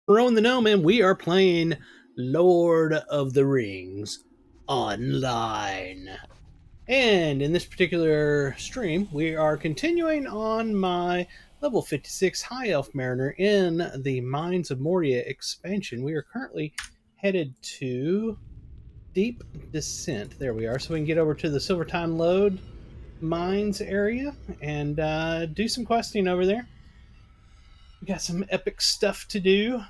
Throwing the gnome, and we are playing Lord of the Rings online. And in this particular stream, we are continuing on my level 56 High Elf Mariner in the Mines of Moria expansion. We are currently headed to Deep Descent. There we are. So we can get over to the Silvertime Lode mines area and do some questing over there. We got some epic stuff to do.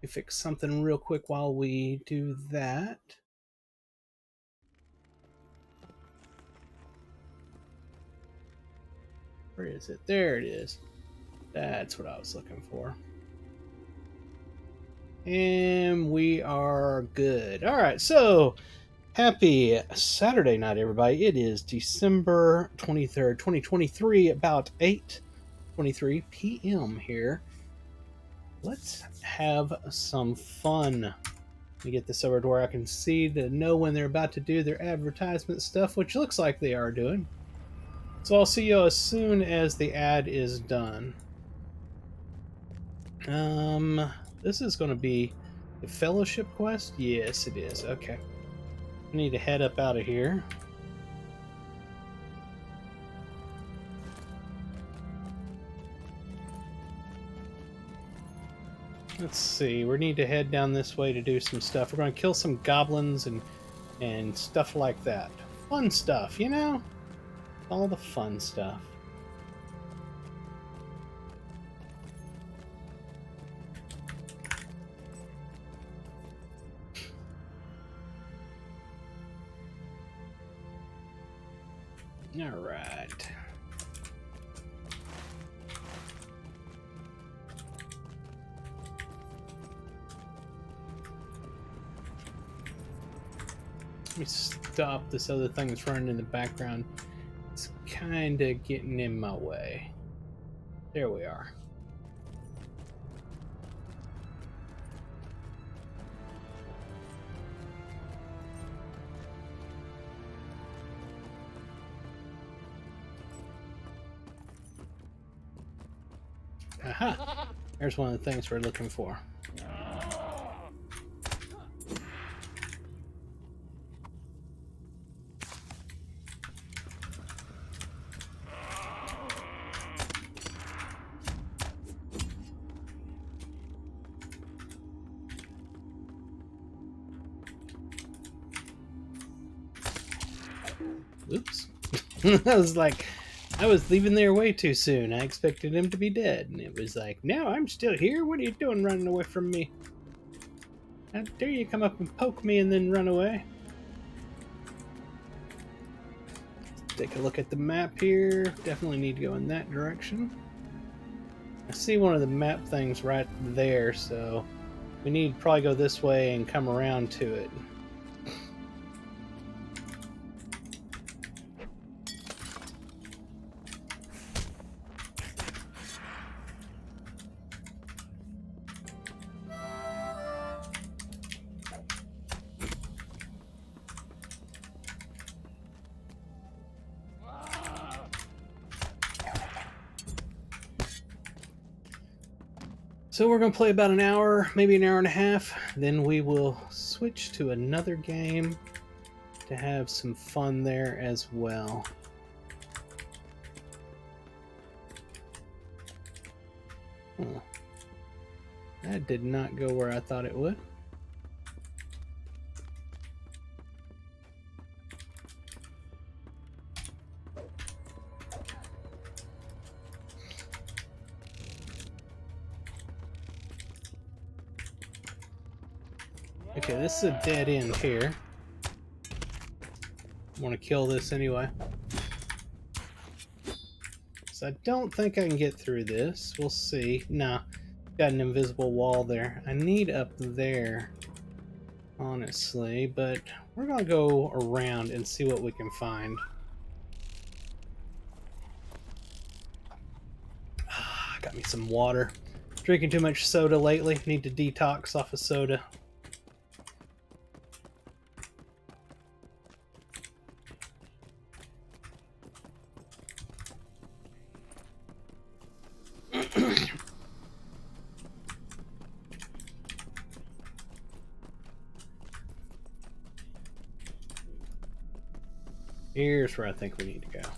We fix something real quick while we do that. Where is it? There it is. That's what I was looking for. And we are good. All right, so happy Saturday night, everybody. It is December 23rd, 2023, about 8:23 p.m. here. Let's have some fun. Let me get this over to where I can see to know when they're about to do their advertisement stuff, which looks like they are doing. So I'll see you as soon as the ad is done. This is going to be a fellowship quest? Yes, it is. Okay. I need to head up out of here. Let's see. We need to head down this way to do some stuff. We're going to kill some goblins and stuff like that. Fun stuff, you know? All the fun stuff. All right. Let me stop this other thing that's running in the background. It's kind of getting in my way. There we are. Aha! There's one of the things we're looking for. Oops. I was leaving there way too soon. I expected him to be dead. And it was like, no, I'm still here. What are you doing running away from me? How dare you come up and poke me and then run away? Take a look at the map here. Definitely need to go in that direction. I see one of the map things right there, so we need to probably go this way and come around to it. So we're going to play about an hour, maybe an hour and a half. Then we will switch to another game to have some fun there as well. Huh. That did not go where I thought it would. Okay, this is a dead end here. I want to kill this anyway. So I don't think I can get through this. We'll see. Nah, got an invisible wall there. I need up there, honestly, but we're going to go around and see what we can find. Got me some water. Drinking too much soda lately. Need to detox off of soda. Here's where I think we need to go.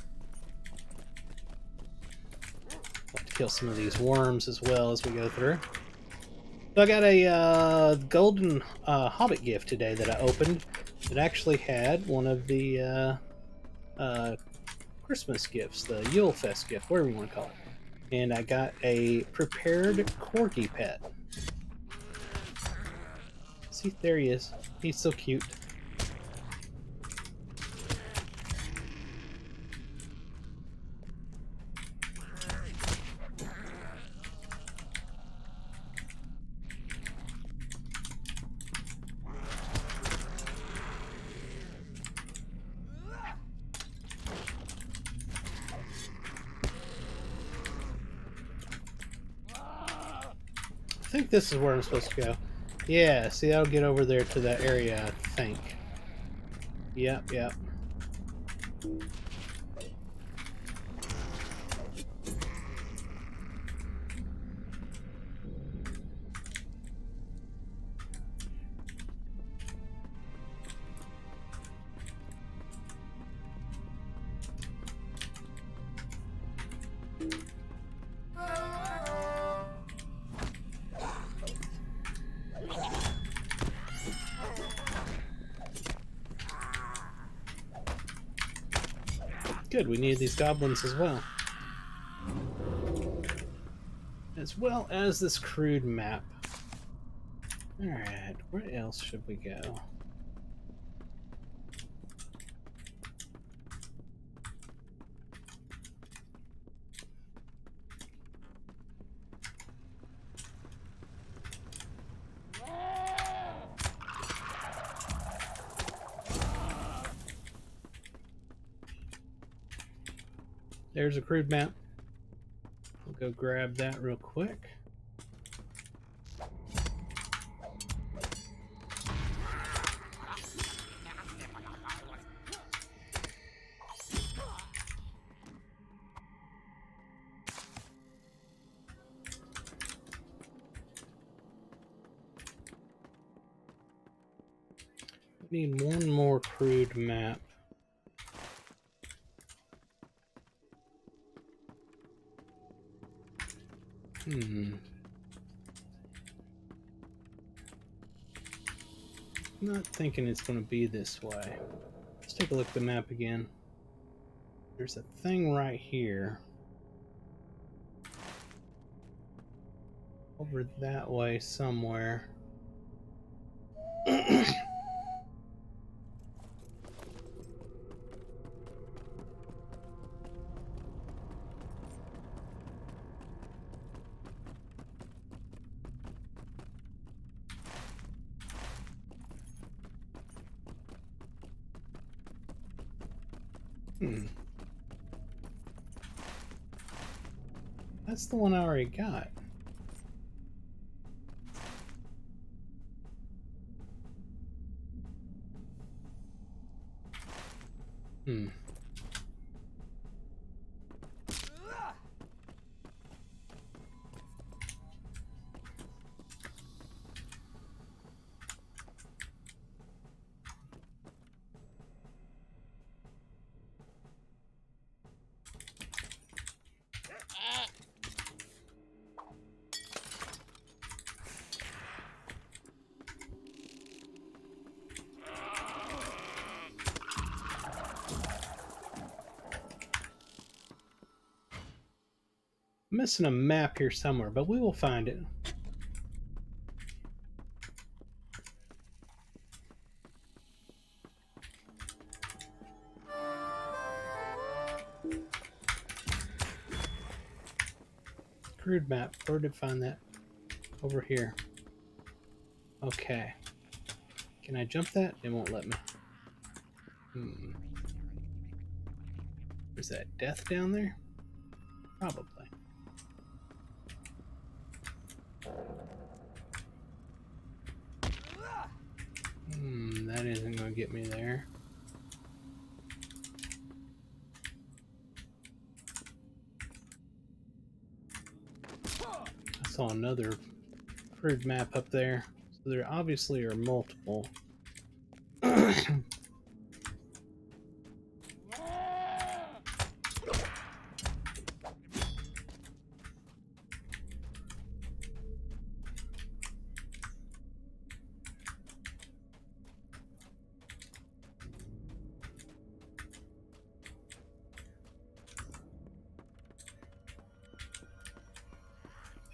Let's kill some of these worms as well as we go through. So I got a golden Hobbit gift today that I opened. It actually had one of the Christmas gifts, the Yule Fest gift, whatever you want to call it. And I got a prepared corgi pet. See, there he is. He's so cute. I think this is where I'm supposed to go. Yeah, see, that'll get over there to that area, I think. Yep, yep. Good, we need these goblins as well. As well as this crude map. Alright, where else should we go? There's a crude map. We'll go grab that real quick. We need one more crude map. Not thinking it's going to be this way. Let's take a look at the map again. There's a thing right here. Over that way somewhere. That's the one I already got. Missing a map here somewhere, but we will find it. Crude map. Where did I find that? Over here. Okay. Can I jump that? It won't let me. Is that death down there? Probably. That isn't going to get me there. I saw another crude map up there. So there obviously are multiple.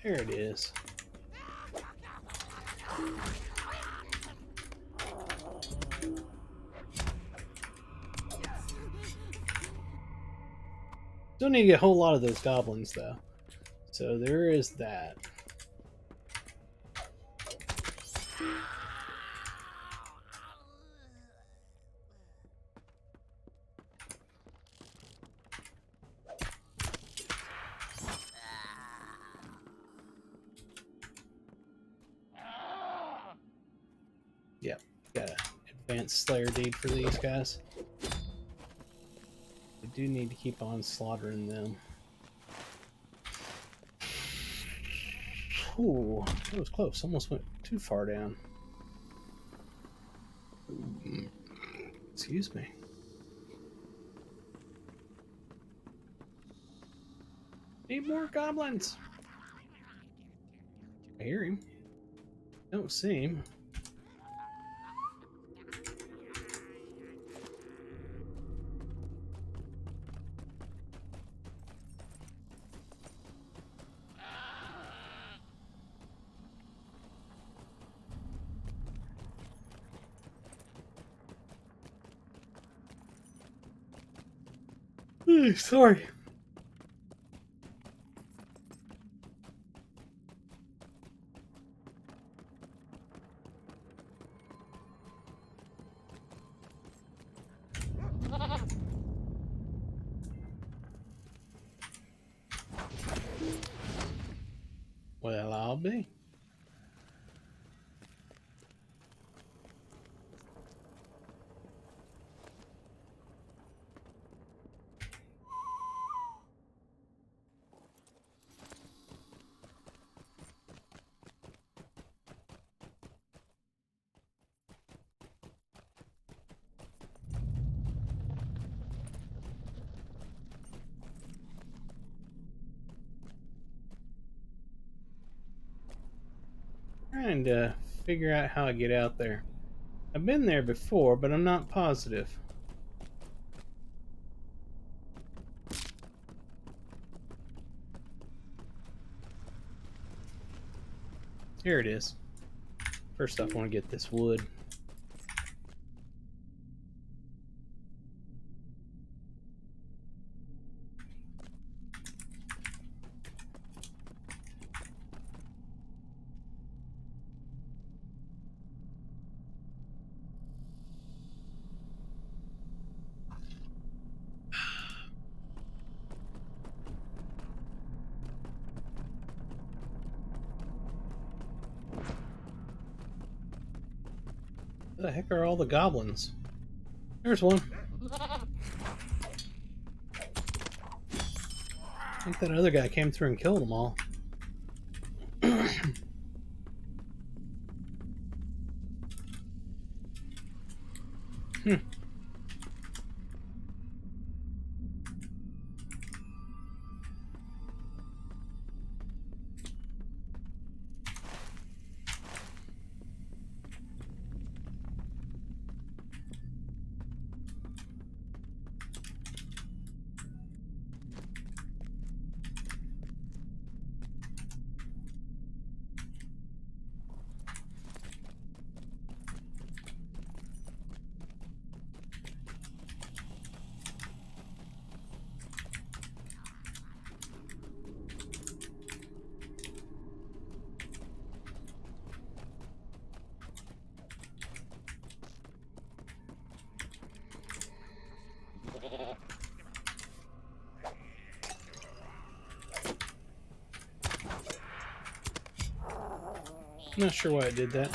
There it is. Still need to get a whole lot of those goblins, though. So there is that. Yep, got an advanced Slayer deed for these guys. We do need to keep on slaughtering them. Ooh, that was close. Almost went too far down. Excuse me. Need more goblins. I hear him. Don't see him. Sorry. Well, I'll be. Trying to figure out how I get out there. I've been there before, but I'm not positive. Here it is. First off, I want to get this wood. Where the heck are all the goblins? There's one. I think that other guy came through and killed them all. I'm not sure why it did that.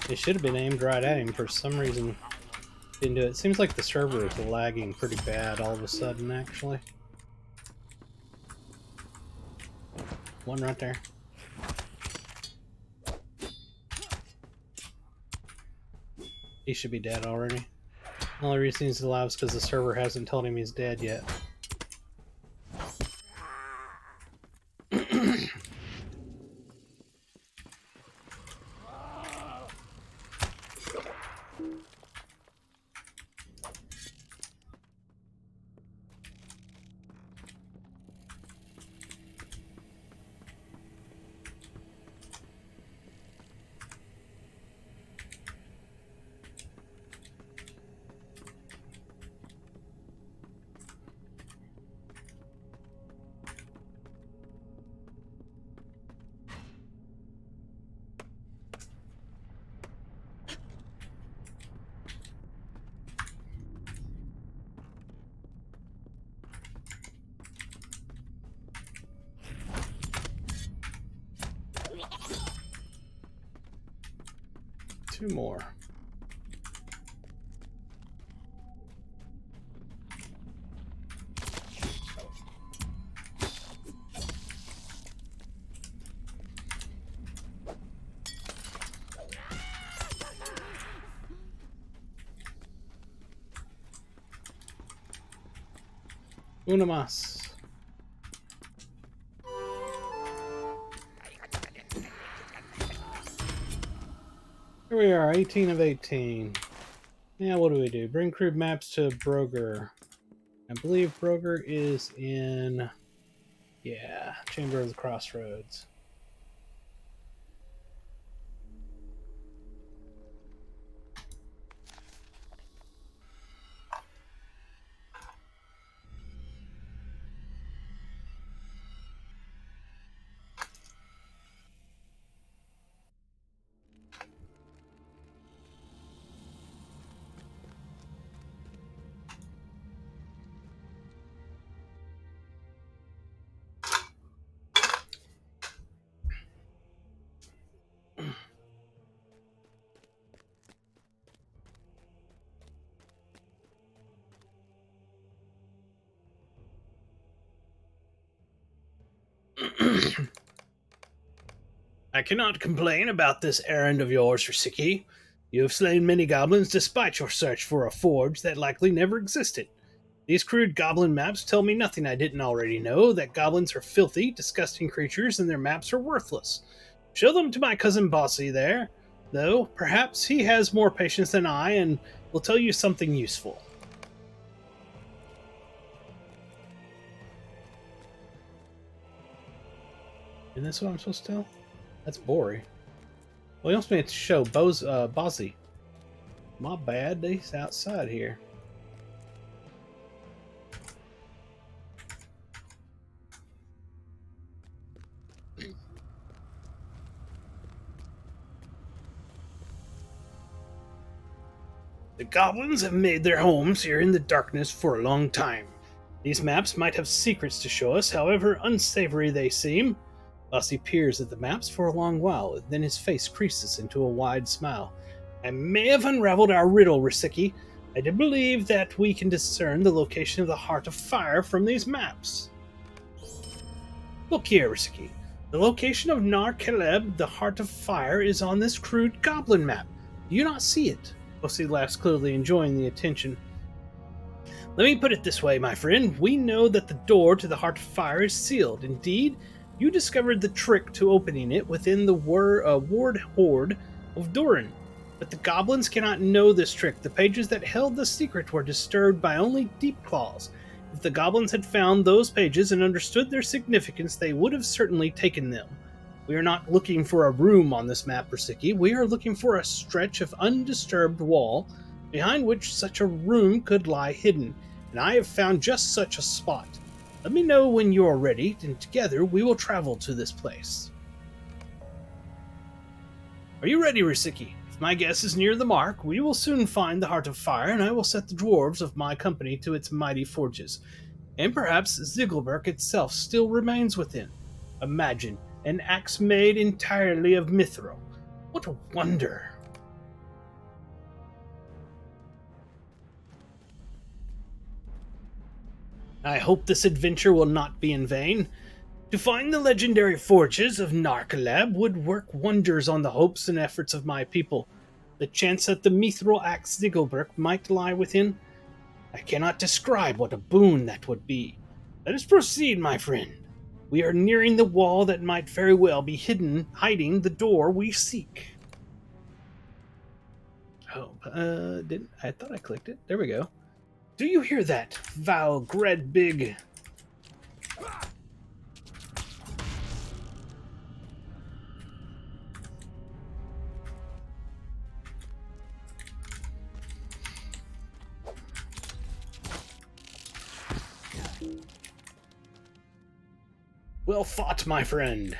It should have been aimed right at him. For some reason, didn't do it. It seems like the server is lagging pretty bad all of a sudden, actually. One right there. He should be dead already. The only reason he's alive is because the server hasn't told him he's dead yet. 2 more. Uno más. Here we are, 18 of 18. Now what do? Bring crude maps to Broger. I believe Broger is in... yeah, Chamber of the Crossroads. I cannot complain about this errand of yours, Risiki. You have slain many goblins despite your search for a forge that likely never existed. These crude goblin maps tell me nothing I didn't already know, that goblins are filthy, disgusting creatures and their maps are worthless. Show them to my cousin Bossy there, though perhaps he has more patience than I and will tell you something useful. Isn't this what I'm supposed to tell? That's Bori. Well, he wants me to show Bossy. My bad, he's outside here. The goblins have made their homes here in the darkness for a long time. These maps might have secrets to show us, however unsavory they seem. Bossy peers at the maps for a long while, then his face creases into a wide smile. I may have unraveled our riddle, Risiki. I do believe that we can discern the location of the Heart of Fire from these maps. Look here, Risiki. The location of Nar Caleb, the Heart of Fire, is on this crude goblin map. Do you not see it? Bossy laughs, clearly enjoying the attention. Let me put it this way, my friend. We know that the door to the Heart of Fire is sealed. Indeed, you discovered the trick to opening it within the ward hoard of Durin. But the goblins cannot know this trick. The pages that held the secret were disturbed by only deep claws. If the goblins had found those pages and understood their significance, they would have certainly taken them. We are not looking for a room on this map, Risiki. We are looking for a stretch of undisturbed wall behind which such a room could lie hidden, and I have found just such a spot. Let me know when you are ready, and together we will travel to this place. Are you ready, Risiki? If my guess is near the mark, we will soon find the Heart of Fire, and I will set the dwarves of my company to its mighty forges. And perhaps Ziggelberg itself still remains within. Imagine, an axe made entirely of mithril. What a wonder! I hope this adventure will not be in vain. To find the legendary forges of Narkalab would work wonders on the hopes and efforts of my people. The chance that the mithril axe Ziggelberg might lie within, I cannot describe what a boon that would be. Let us proceed, my friend. We are nearing the wall that might very well be hiding the door we seek. Oh, I thought I clicked it. There we go. Do you hear that, Val Gredbig? Well fought, my friend.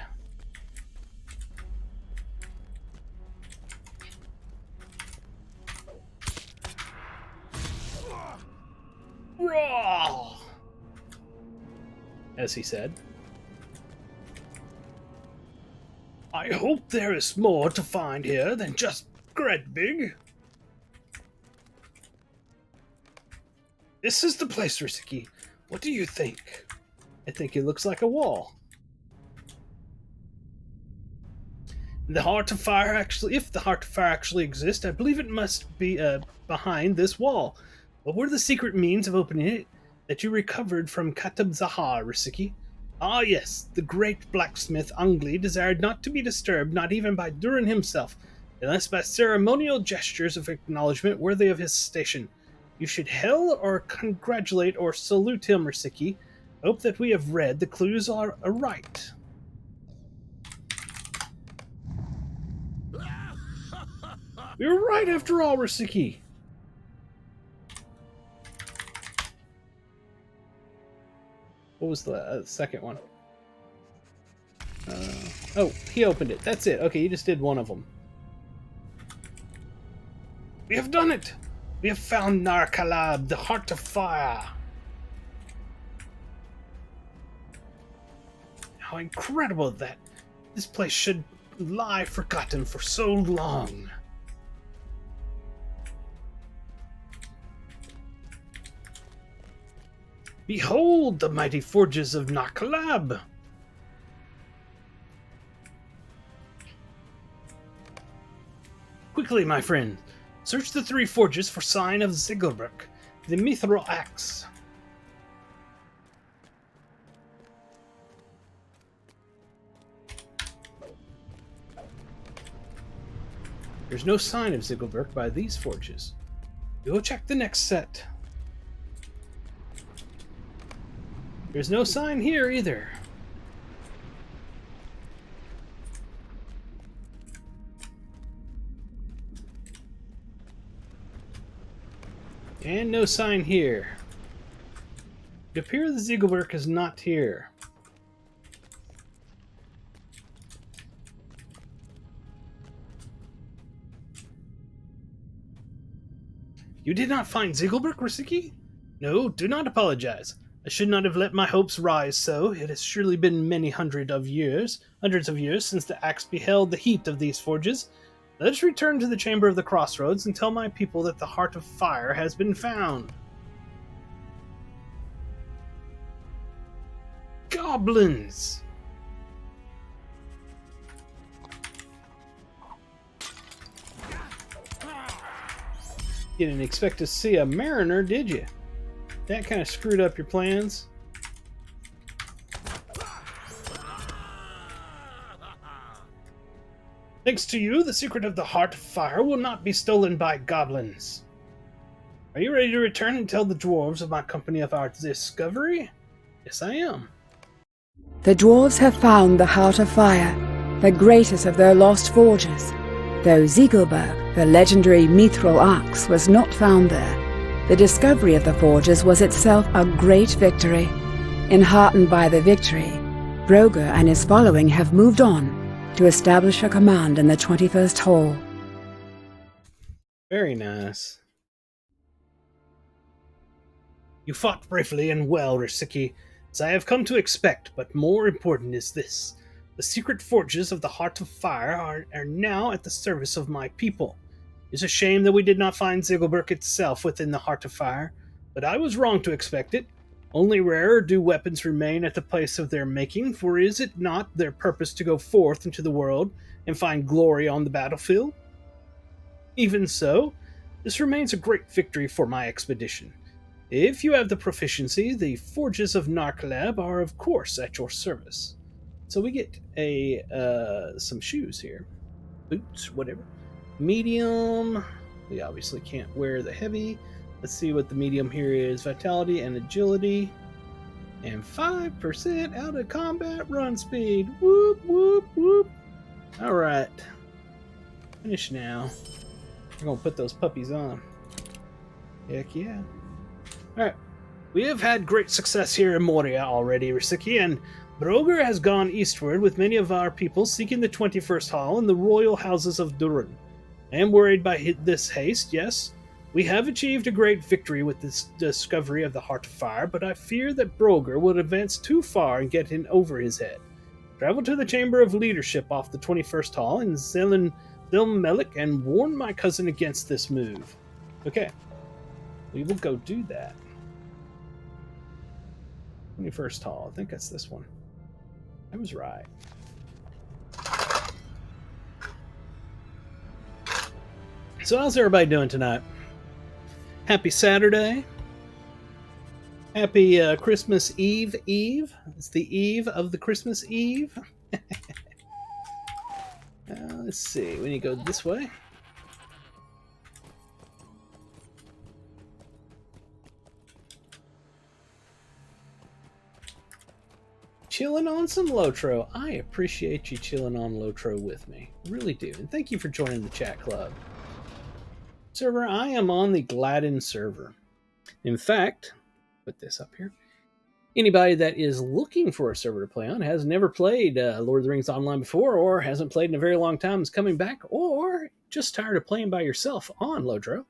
Raw! As he said. I hope there is more to find here than just great big. This is the place, Risiki. What do you think? I think it looks like a wall. The Heart of Fire actually, if the Heart of Fire actually exists, I believe it must be behind this wall. What were the secret means of opening it that you recovered from Katab Zahar, Risiki? Ah, yes, the great blacksmith Ungli desired not to be disturbed, not even by Durin himself, unless by ceremonial gestures of acknowledgement worthy of his station. You should hail or congratulate or salute him, Risiki. Hope that we have read the clues are right. We were right after all, Risiki. What was the second one? Oh, he opened it. That's it. Okay, you just did one of them. We have done it! We have found Narkalab, the Heart of Fire! How incredible that this place should lie forgotten for so long. Behold the mighty forges of Narkalab! Quickly, my friend, search the 3 forges for sign of Ziggelberg, the mithril axe. There's no sign of Ziggelberg by these forges. Go check the next set. There's no sign here either. And no sign here. It appears the Ziegelberg is not here. You did not find Ziegelberg, Risiki? No, do not apologize. I should not have let my hopes rise so. It has surely been many hundreds of years since the axe beheld the heat of these forges. Let us return to the Chamber of the Crossroads and tell my people that the Heart of Fire has been found. Goblins! You didn't expect to see a mariner, did you? That kind of screwed up your plans. Thanks to you, the secret of the Heart of Fire will not be stolen by goblins. Are you ready to return and tell the dwarves of my company of our discovery? Yes, I am. The dwarves have found the Heart of Fire, the greatest of their lost forges, though Ziegelberg, the legendary mithril axe, was not found there. The discovery of the forges was itself a great victory. Enheartened by the victory, Broger and his following have moved on to establish a command in the 21st Hall. Very nice. You fought bravely and well, Risiki, as I have come to expect, but more important is this. The secret forges of the Heart of Fire are now at the service of my people. It's a shame that we did not find Ziegelberg itself within the Heart of Fire, but I was wrong to expect it. Only rarer do weapons remain at the place of their making, for is it not their purpose to go forth into the world and find glory on the battlefield? Even so, this remains a great victory for my expedition. If you have the proficiency, the forges of Narkalab are of course at your service. So we get some shoes here. Boots, whatever. Medium. We obviously can't wear the heavy. Let's see what the medium here is. Vitality and agility. And 5% out of combat run speed. Whoop, whoop, whoop. Alright. Finish now. We're going to put those puppies on. Heck yeah. Alright. We have had great success here in Moria already, Risiki, and Broger has gone eastward with many of our people seeking the 21st Hall and the royal houses of Durin. I am worried by this haste, yes. We have achieved a great victory with this discovery of the Heart of Fire, but I fear that Broger will advance too far and get in over his head. Travel to the Chamber of Leadership off the 21st Hall and Zelen Melik and warn my cousin against this move. Okay, we will go do that. 21st Hall. I think that's this one. I was right. So how's everybody doing tonight? Happy Saturday. Happy Christmas Eve. It's the eve of the Christmas Eve. Let's see. We need to go this way. Chilling on some Lotro. I appreciate you chilling on Lotro with me. Really do. And thank you for joining the chat club. Server, I am on the Gladden server. In fact, put this up here. Anybody that is looking for a server to play on, has never played Lord of the Rings Online before, or hasn't played in a very long time, is coming back, or just tired of playing by yourself on Lodro,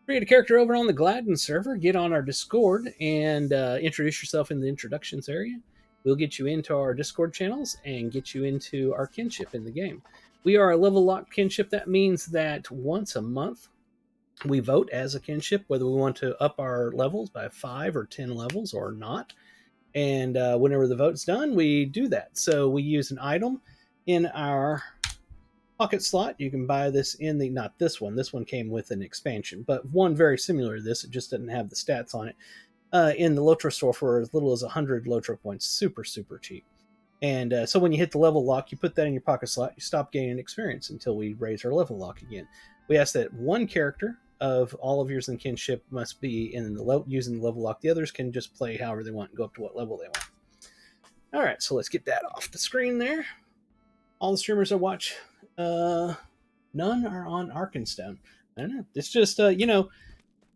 create a character over on the Gladden server, get on our Discord, and introduce yourself in the introductions area. We'll get you into our Discord channels and get you into our kinship in the game. We are a level locked kinship. That means that once a month, we vote as a kinship whether we want to up our levels by 5 or 10 levels or not. And whenever the vote's done, we do that. So we use an item in our pocket slot. You can buy this in the, not this one. This one came with an expansion, but one very similar to this. It just doesn't have the stats on it. In the Lotro store for as little as 100 Lotro points. Super, super cheap. And so when you hit the level lock, you put that in your pocket slot. You stop gaining experience until we raise our level lock again. We ask that one character of all of yours in kinship must be in the using the level lock. The others can just play however they want and go up to what level they want. All right, so let's get that off the screen there. All the streamers I watch, none are on Arkenstone. I don't know. It's just,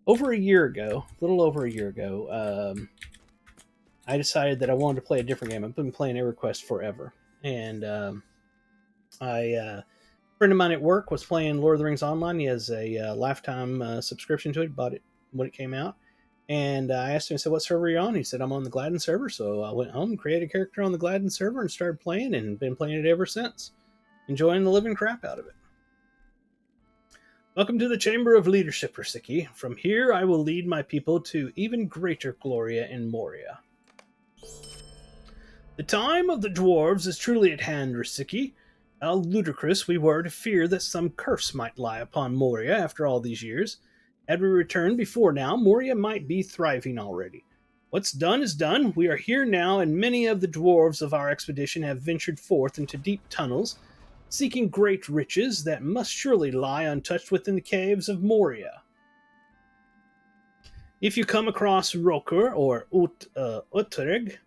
over a year ago, a little over a year ago, I decided that I wanted to play a different game. I've been playing EverQuest forever. And a friend of mine at work was playing Lord of the Rings Online. He has a lifetime subscription to it, bought it when it came out. And I asked him, I said, what server are you on? He said, I'm on the Gladden server. So I went home and created a character on the Gladden server and started playing and been playing it ever since. Enjoying the living crap out of it. Welcome to the Chamber of Leadership, Risiki. From here, I will lead my people to even greater gloria in Moria. The time of the dwarves is truly at hand, Risiki. How ludicrous we were to fear that some curse might lie upon Moria after all these years. Had we returned before now, Moria might be thriving already. What's done is done. We are here now, and many of the dwarves of our expedition have ventured forth into deep tunnels, seeking great riches that must surely lie untouched within the caves of Moria. If you come across Rokur or Utreg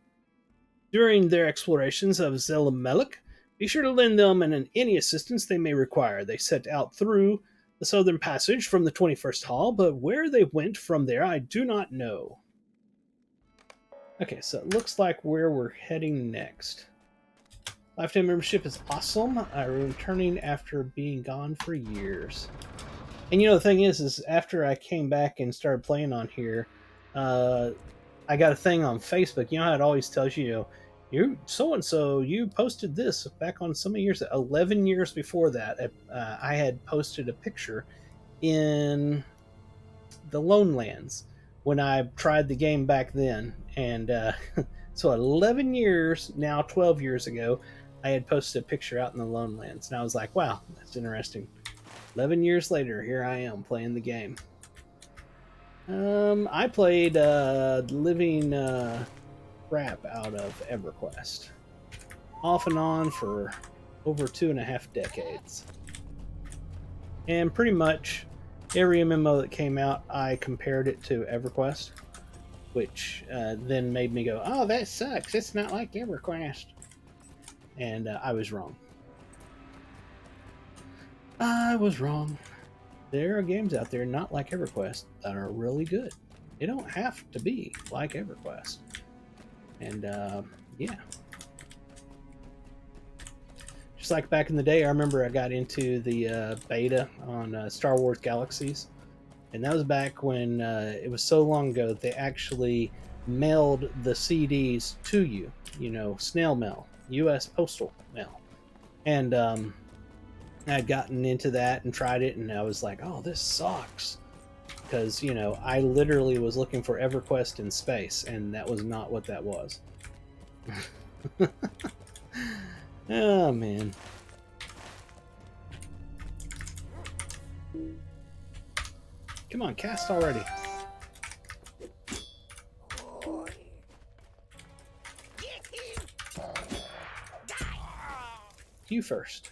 during their explorations of Zelmelik, be sure to lend them any assistance they may require. They set out through the southern passage from the 21st Hall, but where they went from there I do not know. Okay, so it looks like where we're heading next. Lifetime membership is awesome. I'm returning after being gone for years. And the thing is after I came back and started playing on here, I got a thing on Facebook. You know how it always tells you, you so-and-so, you posted this back on so many years, 11 years before that. I had posted a picture in the Lone Lands when I tried the game back then. And so 11 years, now 12 years ago, I had posted a picture out in the Lone Lands. And I was like, wow, that's interesting. 11 years later, here I am playing the game. I played living crap out of EverQuest. Off and on for over 2.5 decades. And pretty much every MMO that came out, I compared it to EverQuest, which then made me go, oh, that sucks. It's not like EverQuest. And I was wrong. I was wrong. There are games out there not like EverQuest that are really good. They don't have to be like EverQuest. And yeah. Just like back in the day, I remember I got into the beta on Star Wars Galaxies. And that was back when it was so long ago that they actually mailed the CDs to you. Snail mail. U.S. postal mail. And I'd gotten into that and tried it, and I was like, oh, this sucks. Because, I literally was looking for EverQuest in space, and that was not what that was. Oh, man. Come on, cast already. You first.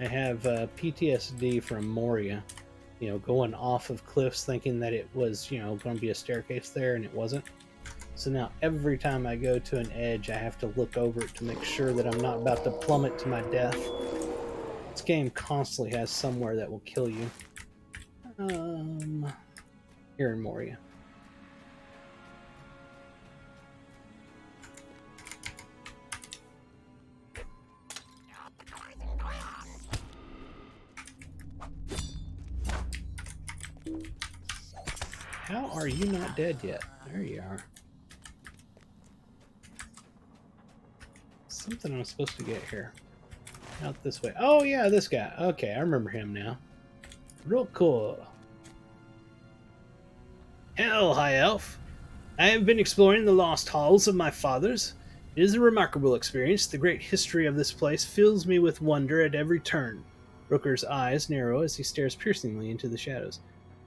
I have PTSD from Moria, going off of cliffs thinking that it was, going to be a staircase there, and it wasn't. So now every time I go to an edge, I have to look over it to make sure that I'm not about to plummet to my death. This game constantly has somewhere that will kill you. Here in Moria. How are you not dead yet? There you are. Something I'm supposed to get here. Out this way. Oh yeah, this guy. Okay, I remember him now. Real cool. Hell, High Elf. I have been exploring the lost halls of my fathers. It is a remarkable experience. The great history of this place fills me with wonder at every turn. Rooker's eyes narrow as he stares piercingly into the shadows.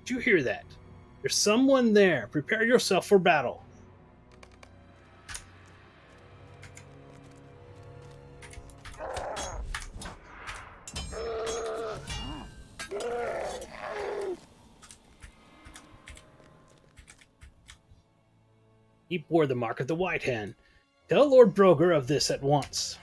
Did you hear that? There's someone there. Prepare yourself for battle. He bore the mark of the White Hand. Tell Lord Broger of this at once.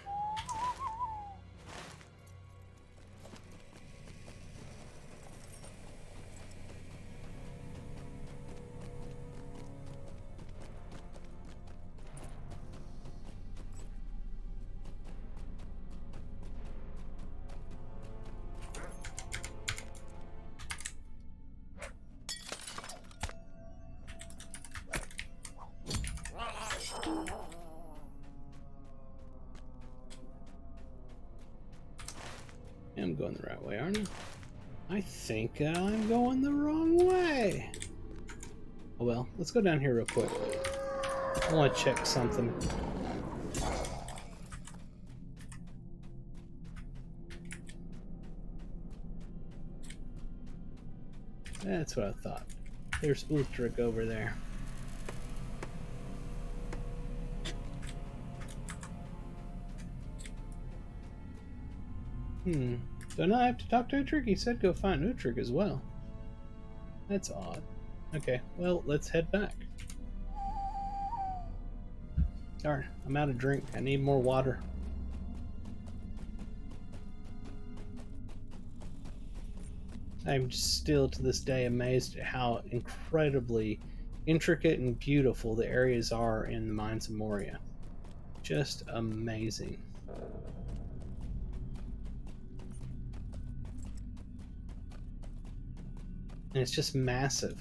I'm going the right way, aren't I? I think I'm going the wrong way. Oh well, let's go down here real quick. I want to check something. That's what I thought. There's Ultrich over there. So now I have to talk to Ultrich? He said go find Ultrich as well. That's odd. Okay, well, let's head back. Darn, I'm out of drink. I need more water. I'm still to this day amazed at how incredibly intricate and beautiful the areas are in the mines of Moria. Just amazing. And it's just massive.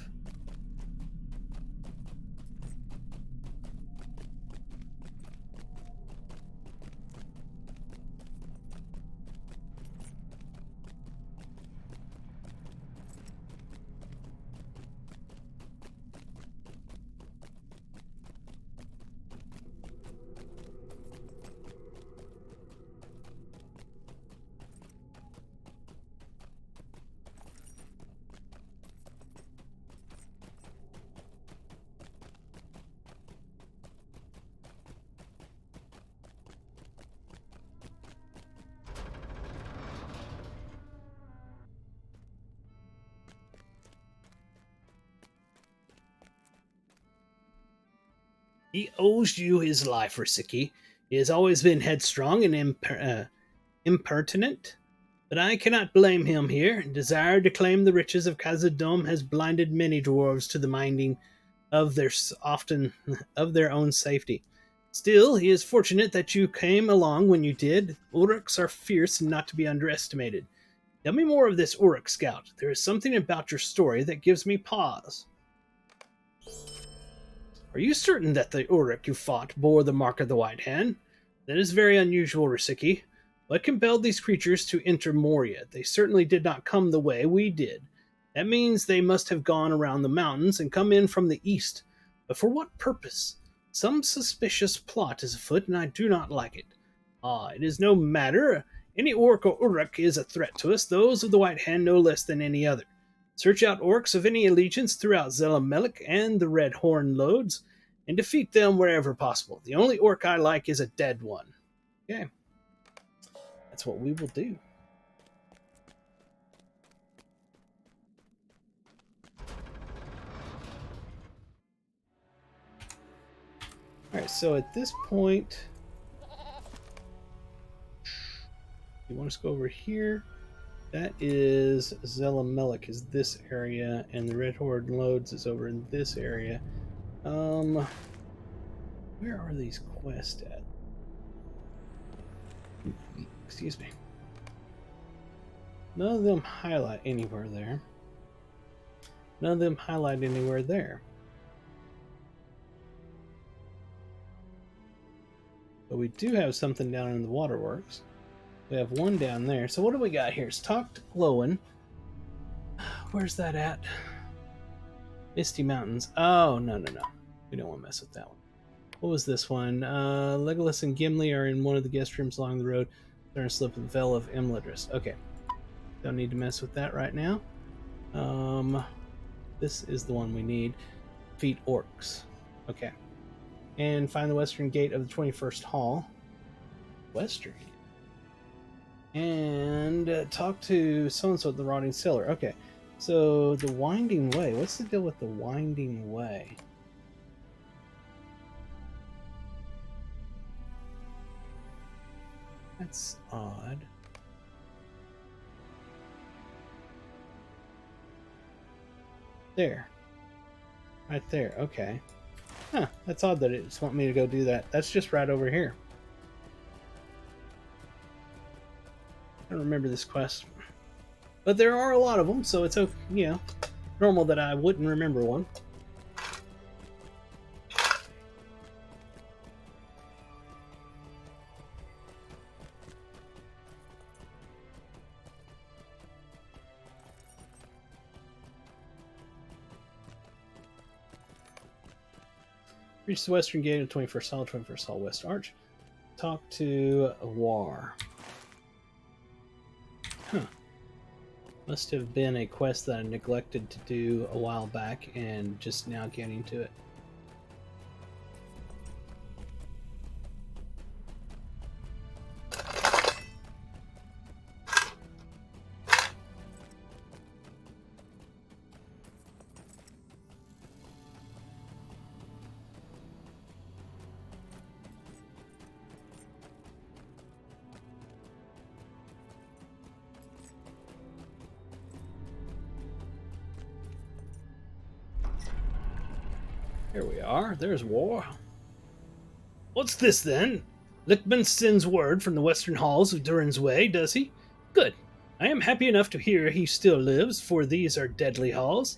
He owes you his life, Risiki. He has always been headstrong and impertinent, but I cannot blame him here. Desire to claim the riches of Khazad-dûm has blinded many dwarves to the minding of their own safety. Still, he is fortunate that you came along when you did. Ulrichs are fierce and not to be underestimated. Tell me more of this Uruk scout. There is something about your story that gives me pause. Are you certain that the Uruk you fought bore the mark of the White Hand? That is very unusual, Risiki. What compelled these creatures to enter Moria? They certainly did not come the way we did. That means they must have gone around the mountains and come in from the east. But for what purpose? Some suspicious plot is afoot, and I do not like it. It is no matter. Any orc or uruk is a threat to us, those of the White Hand no less than any other. Search out orcs of any allegiance throughout Zelamelik and the Red Horn Lodes, and defeat them wherever possible. The only orc I like is a dead one. Okay. That's what we will do. Alright, so at this point, you want us to go over here? That is Zelamelik is this area, and the Red Horde Lodes is over in this area. Where are these quests at? Excuse me. None of them highlight anywhere there. None of them highlight anywhere there. But we do have something down in the waterworks. We have one down there. So what do we got here? It's talk to Glowin. Where's that at? Misty Mountains. Oh, no. We don't want to mess with that one. What was this one? Legolas and Gimli are in one of the guest rooms along the road. They're in a slip of the Vale of Imladris. Okay. Don't need to mess with that right now. This is the one we need. Defeat orcs. Okay. And find the western gate of the 21st Hall. Western. And talk to so-and-so at the Rotting Cellar. Okay. So, the Winding Way. What's the deal with the Winding Way? That's odd. There. Right there. Okay. Huh. That's odd that it's wanting me to go do that. That's just right over here. I don't remember this quest. But there are a lot of them, so it's, normal that I wouldn't remember one. Reach the western gate of 21st Hall West Arch. Talk to War. Huh. Must have been a quest that I neglected to do a while back and just now getting to it. Here we are. There's War. What's this then? Lickman sends word from the western halls of Durin's Way, does he? Good. I am happy enough to hear he still lives, for these are deadly halls.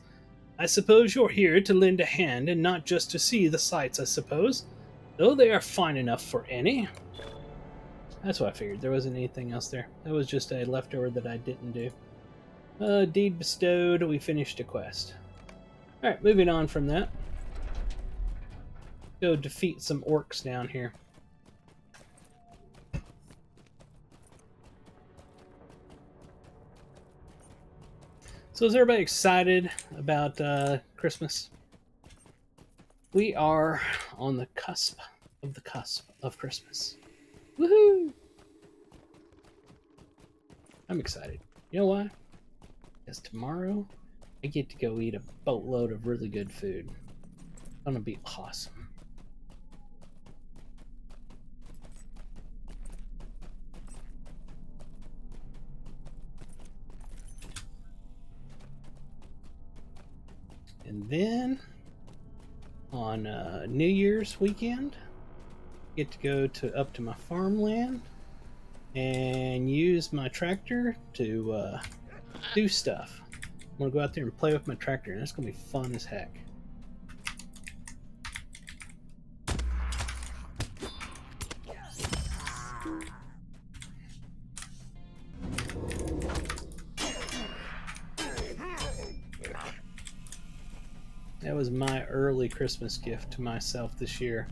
I suppose you're here to lend a hand and not just to see the sights, I suppose. Though they are fine enough for any. That's what I figured. There wasn't anything else there. That was just a leftover that I didn't do. Deed bestowed. We finished a quest. Alright, moving on from that. Go defeat some orcs down here. So is everybody excited about Christmas? We are on the cusp of Christmas. Woohoo! I'm excited. You know why? Because tomorrow I get to go eat a boatload of really good food. It's gonna be awesome. And then on New Year's weekend, get to go up to my farmland and use my tractor to do stuff. I'm gonna go out there and play with my tractor, and it's gonna be fun as heck. That was my early Christmas gift to myself this year,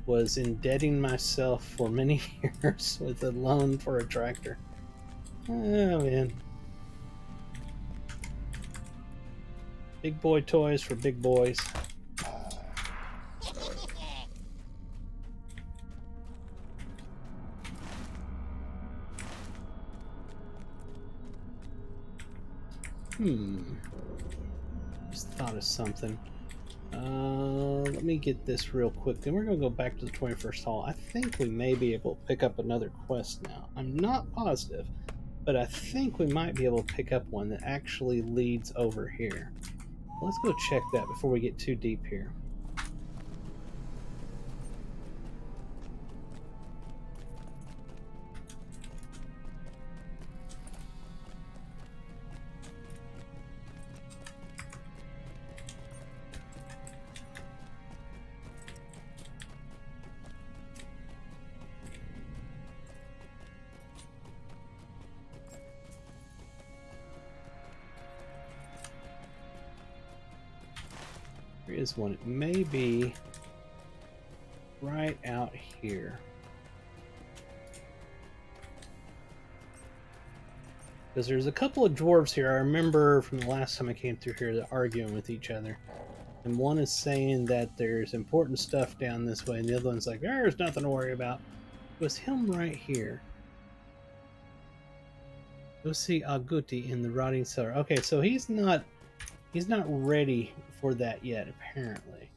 was indebting myself for many years with a loan for a tractor. Oh man. Big boy toys for big boys. Just thought of something. Let me get this real quick. Then we're going to go back to the 21st hall. I think we may be able to pick up another quest now. I'm not positive, but I think we might be able to pick up one that actually leads over here. Let's go check that before we get too deep here. There is one. It may be right out here. Because there's a couple of dwarves here. I remember from the last time I came through here, they're arguing with each other. And one is saying that there's important stuff down this way, and the other one's like, there's nothing to worry about. It was him right here. Go see Aguti in the rotting cellar. Okay, so he's not ready for that yet, apparently.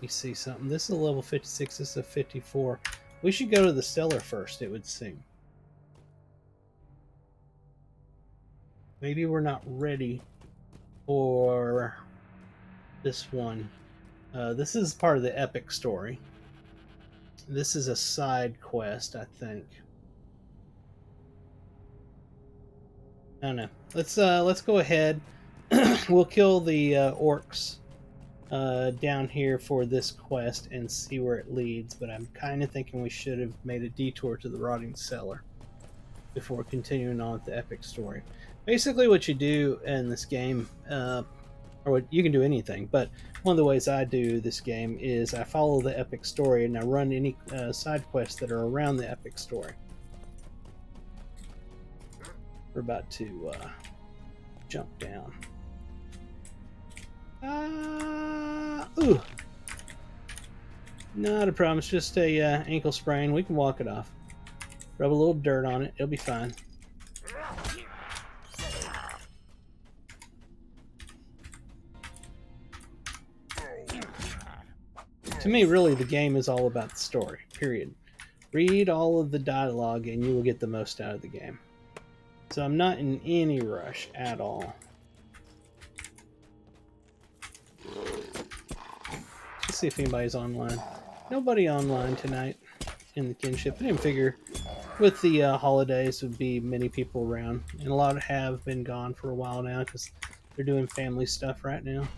You see something. This is a level 56, this is a 54. We should go to the cellar first, it would seem. Maybe we're not ready for this one. This is part of the epic story. This is a side quest, I think. I don't know. Let's go ahead. We'll kill the orcs down here for this quest and see where it leads. But I'm kind of thinking we should have made a detour to the rotting cellar before continuing on with the epic story. Basically, what you do in this game, or what you can do anything, but one of the ways I do this game is I follow the epic story and I run any side quests that are around the epic story. We're about to jump down. Ooh. Not a problem. It's just a ankle sprain. We can walk it off. Rub a little dirt on it. It'll be fine. To me, really, the game is all about the story, period. Read all of the dialogue and you will get the most out of the game. So I'm not in any rush at all. Let's see if anybody's online. Nobody online tonight in the Kinship. I didn't figure with the holidays would be many people around. And a lot have been gone for a while now because they're doing family stuff right now.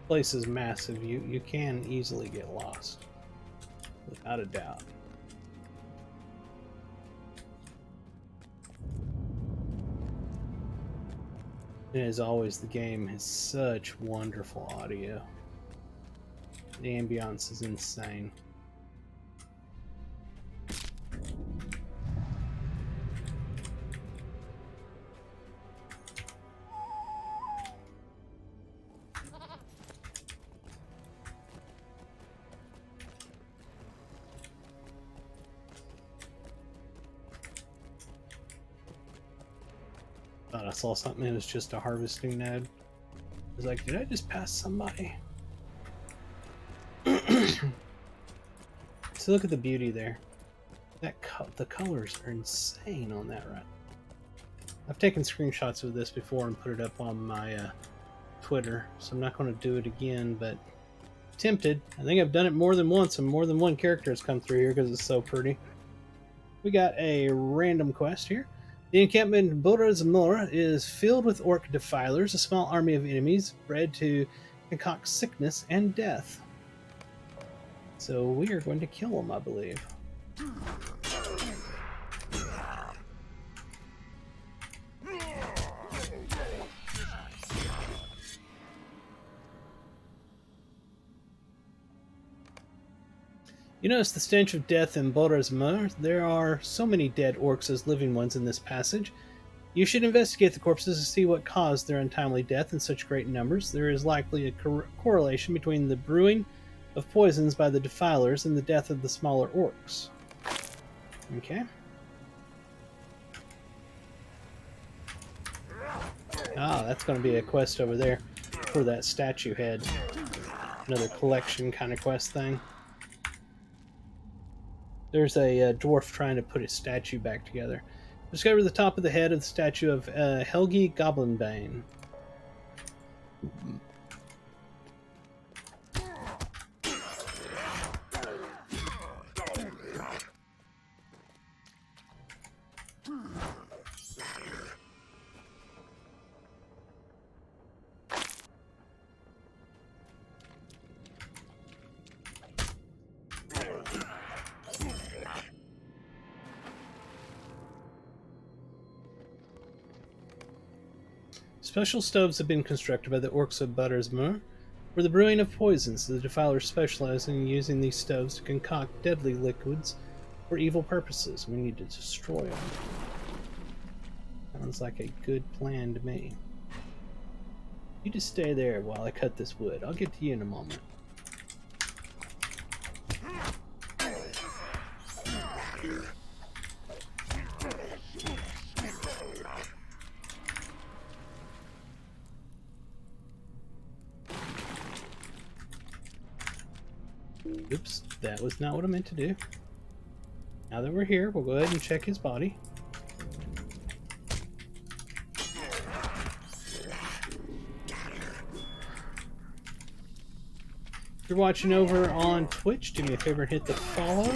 Place is massive. You can easily get lost, without a doubt. And as always, the game has such wonderful audio. The ambiance is insane. thought I saw something. It was just a harvesting node. I was like, did I just pass somebody? So look at the beauty there. The colors are insane on that run. I've taken screenshots of this before and put it up on my Twitter, so I'm not going to do it again, but tempted. I think I've done it more than once, and more than one character has come through here because it's so pretty. We got a random quest here. The encampment in Moria is filled with orc defilers, a small army of enemies bred to concoct sickness and death. So we are going to kill them, I believe. You notice the stench of death in Moria. There are so many dead orcs as living ones in this passage. You should investigate the corpses to see what caused their untimely death in such great numbers. There is likely a correlation between the brewing of poisons by the defilers and the death of the smaller orcs. Okay. Ah, that's going to be a quest over there for that statue head. Another collection kind of quest thing. There's a dwarf trying to put his statue back together. Discover the top of the head of the statue of Helgi Goblinbane. Special stoves have been constructed by the orcs of Buttersmere for the brewing of poisons. The defilers specialize in using these stoves to concoct deadly liquids for evil purposes. We need to destroy them. Sounds like a good plan to me. You just stay there while I cut this wood. I'll get to you in a moment. Oops, that was not what I meant to do. Now that we're here, we'll go ahead and check his body. If you're watching over on Twitch, do me a favor and hit the follow.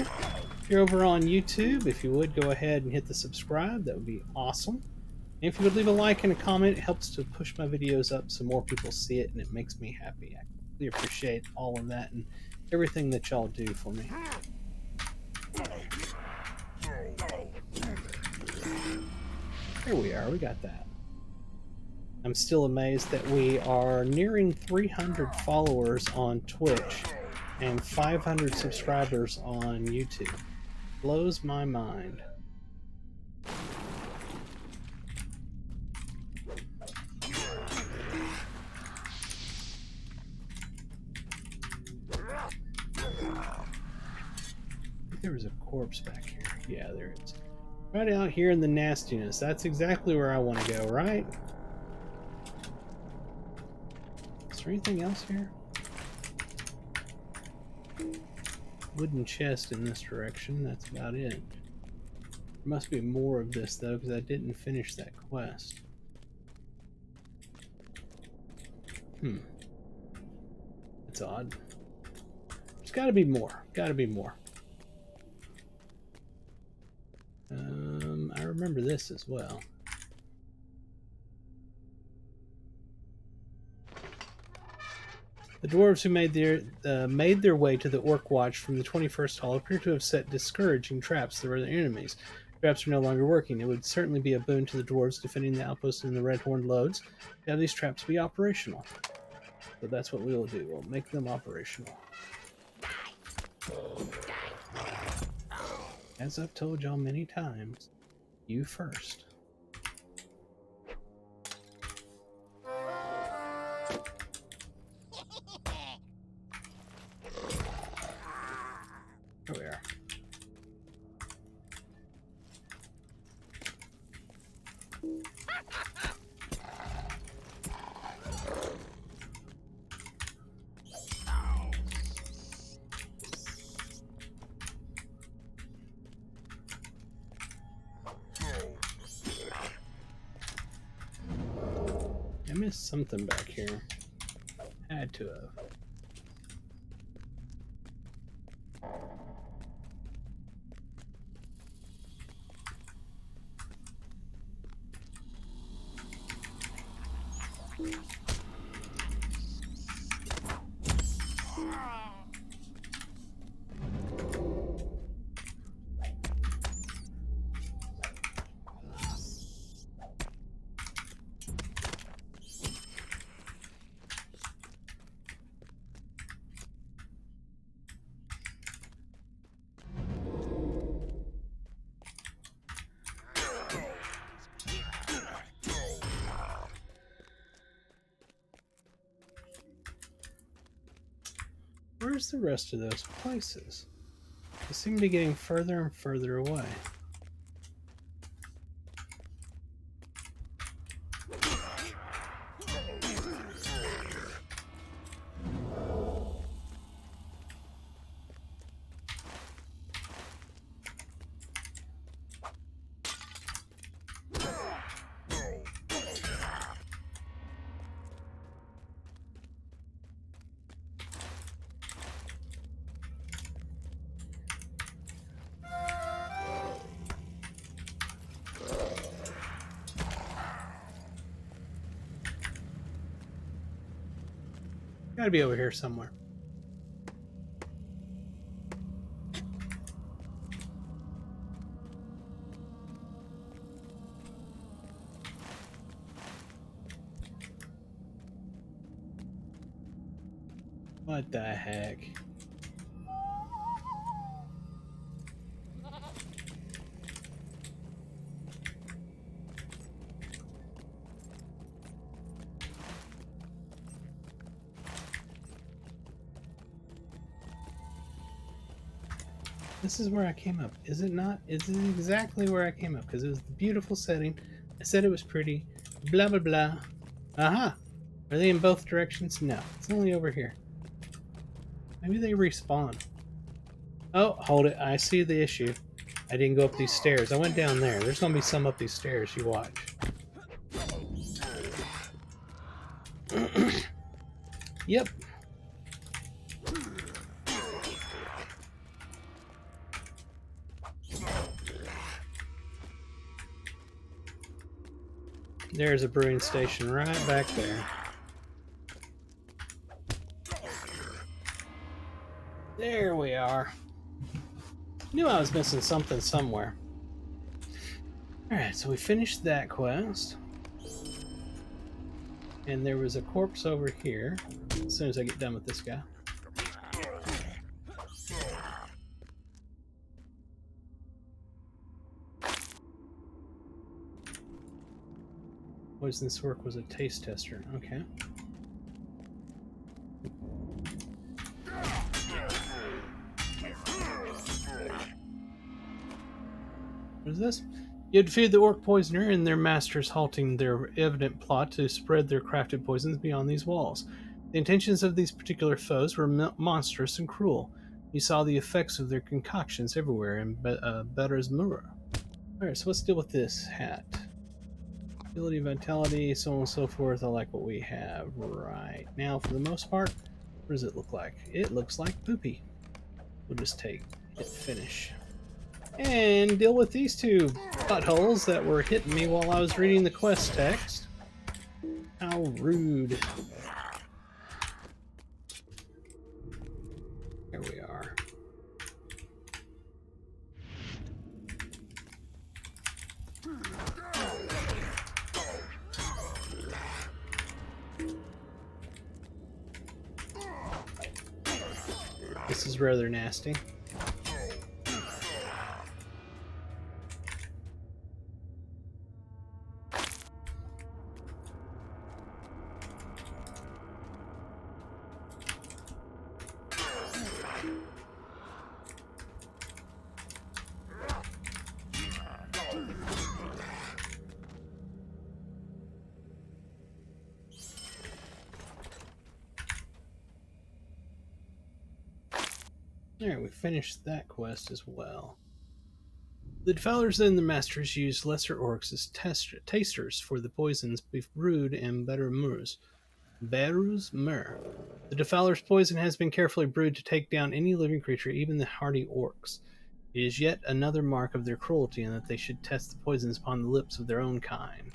If you're over on YouTube, if you would, go ahead and hit the subscribe. That would be awesome. And if you would leave a like and a comment, it helps to push my videos up so more people see it, and it makes me happy. I really appreciate all of that and everything that y'all do for me. Here we are, we got that. I'm still amazed that we are nearing 300 followers on Twitch and 500 subscribers on YouTube. Blows my mind. There was a corpse back here. Yeah, there is. Right out here in the nastiness. That's exactly where I want to go, right? Is there anything else here? Wooden chest in this direction. That's about it. There must be more of this, though, because I didn't finish that quest. That's odd. There's got to be more. Got to be more. I remember this as well. The dwarves who made their way to the Orc Watch from the 21st Hall appear to have set discouraging traps that were their enemies. Traps are no longer working. It would certainly be a boon to the dwarves defending the outposts in the Red-Horned Lodes to have these traps be operational. So that's what we will do. We'll make them operational. As I've told y'all many times, you first. Here we are. I missed something back here. Had to have. Where's the rest of those places? They seem to be getting further and further away. Gotta be over here somewhere. What the heck? This is where I came up. Is it not? Is it exactly where I came up? Because it was the beautiful setting. I said it was pretty. Blah, blah, blah. Aha! Are they in both directions? No. It's only over here. Maybe they respawn. Oh, hold it. I see the issue. I didn't go up these stairs. I went down there. There's going to be some up these stairs. You watch. Yep. There's a brewing station right back there. There we are. Knew I was missing something somewhere. Alright, so we finished that quest. And there was a corpse over here. As soon as I get done with this guy. Poisonous work was a taste tester. Okay. What is this? You had defeated the orc poisoner and their masters, halting their evident plot to spread their crafted poisons beyond these walls. The intentions of these particular foes were monstrous and cruel. You saw the effects of their concoctions everywhere in Moria. Alright, so let's deal with this hat. Ability, vitality, so on and so forth. I like what we have right now for the most part. What does it look like? It looks like poopy. We'll just take hit finish. And deal with these two buttholes that were hitting me while I was reading the quest text. How rude. There we are. This is rather nasty. Alright, we finished that quest as well. The defilers and their masters used lesser orcs as tasters for the poisons beef brewed in Berus Mer. The defiler's poison has been carefully brewed to take down any living creature, even the hardy orcs. It is yet another mark of their cruelty in that they should test the poisons upon the lips of their own kind.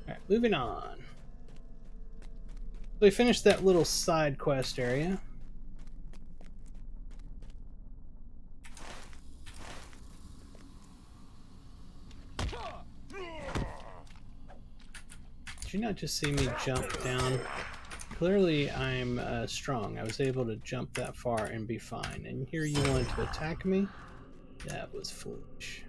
Alright, moving on. So we finished that little side quest area. Did you not just see me jump down? Clearly I'm strong. I was able to jump that far and be fine. And here you wanted to attack me? That was foolish.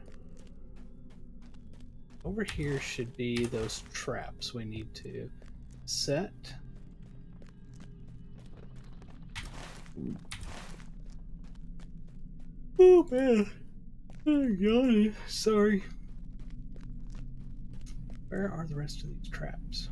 Over here should be those traps we need to set. Oh man, I'm yawning. Sorry. Where are the rest of these traps?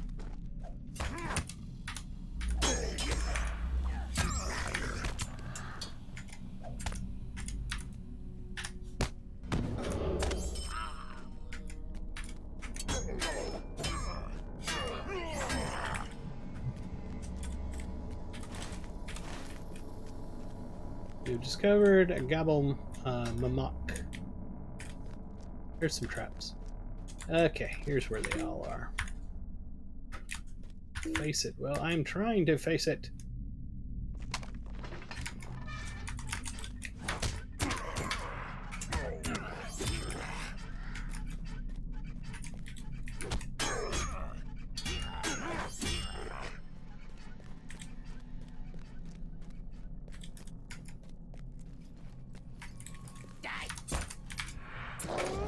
You've discovered a gobble mamok. Here's some traps. Okay, here's where they all are. Face it. Well, I'm trying to face it.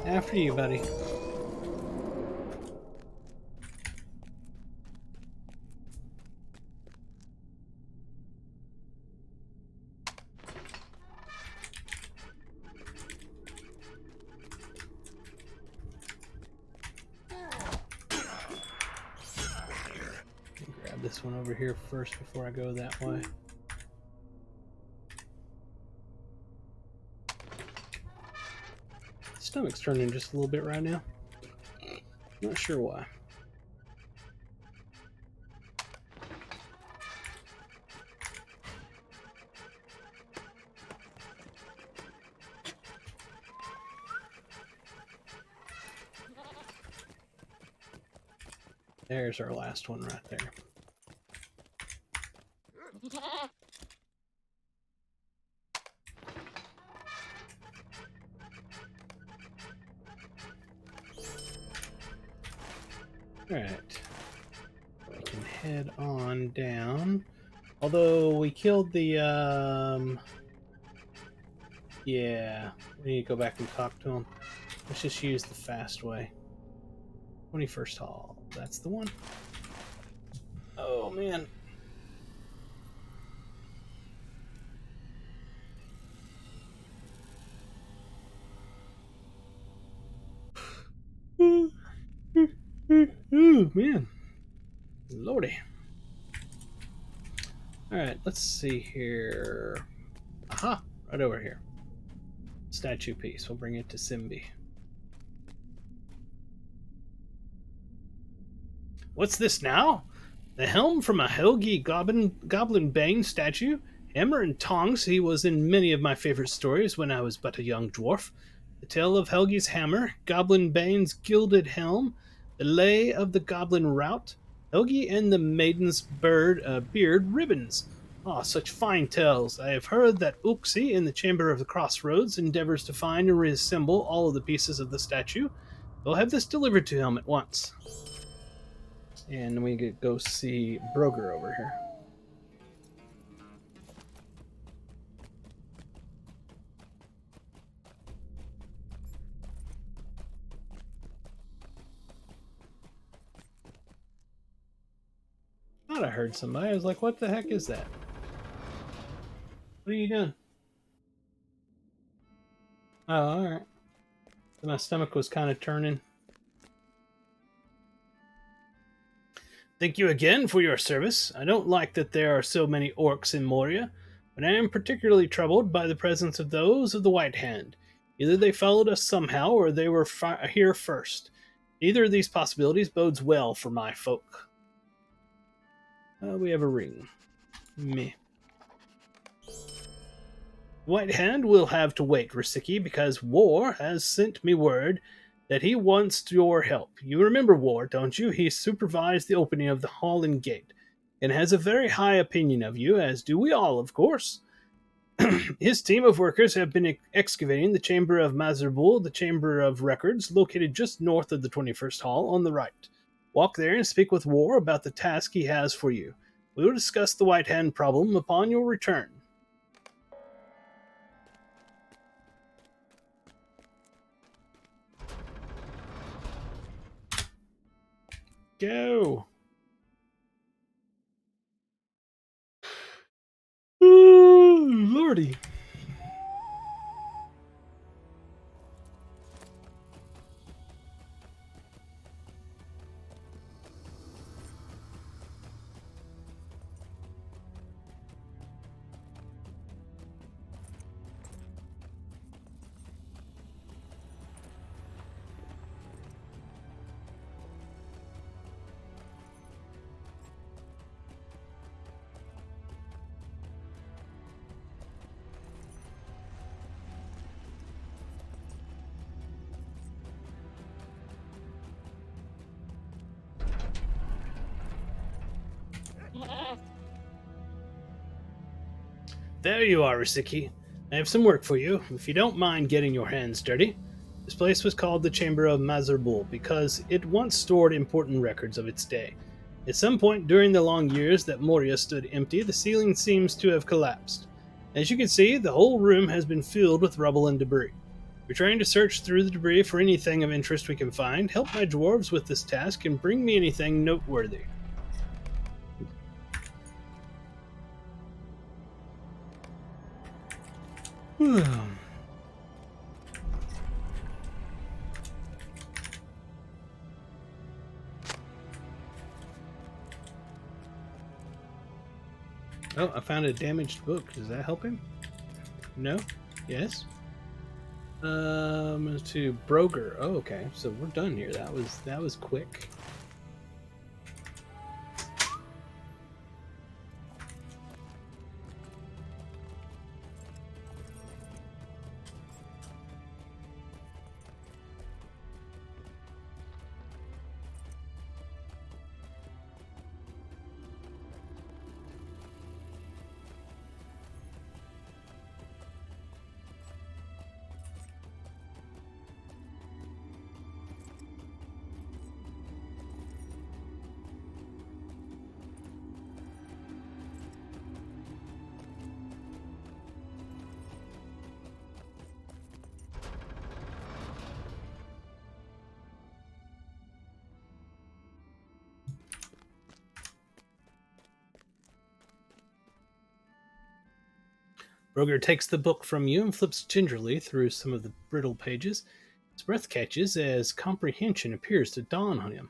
After you, buddy. Grab this one over here first before I go that way. Stomach's turning just a little bit right now. Not sure why. There's our last one right there. Alright. We can head on down. Although we killed the, yeah, we need to go back and talk to him. Let's just use the fast way. 21st Hall. That's the one. Oh, man. Ooh, man. Lordy. Alright, let's see here. Aha! Right over here. Statue piece. We'll bring it to Simbi. What's this now? The helm from a Helgi goblin bane statue? Hammer and tongs he was in many of my favorite stories when I was but a young dwarf. The tale of Helgi's hammer, Goblin Bane's gilded helm, the lay of the goblin rout, Helgi and the maiden's beard ribbons. Ah, such fine tales. I have heard that Uxie in the Chamber of the Crossroads endeavors to find and reassemble all of the pieces of the statue. We'll have this delivered to him at once. And we could go see Broger over here. I thought I heard somebody. I was like, what the heck is that? What are you doing? Oh, alright. My stomach was kind of turning. Thank you again for your service. I don't like that there are so many orcs in Moria, but I am particularly troubled by the presence of those of the White Hand. Either they followed us somehow, or they were here first. Either of these possibilities bodes well for my folk. We have a ring. Meh. White Hand will have to wait, Risiki, because War has sent me word that he wants your help. You remember War, don't you? He supervised the opening of the hall and gate, and has a very high opinion of you, as do we all, of course. His team of workers have been excavating the chamber of Mazerbul, the chamber of records, located just north of the 21st Hall on the right. Walk there and speak with War about the task he has for you. We will discuss the White Hand problem upon your return. Go! Ooh, Lordy. There you are, Risiki. I have some work for you, if you don't mind getting your hands dirty. This place was called the Chamber of Mazerbul because it once stored important records of its day. At some point during the long years that Moria stood empty, the ceiling seems to have collapsed. As you can see, the whole room has been filled with rubble and debris. We're trying to search through the debris for anything of interest we can find, help my dwarves with this task, and bring me anything noteworthy. Oh, I found a damaged book. Does that help him? No? Yes? To Broger. Oh, okay. So we're done here. That was quick. Broger takes the book from you and flips gingerly through some of the brittle pages. His breath catches as comprehension appears to dawn on him.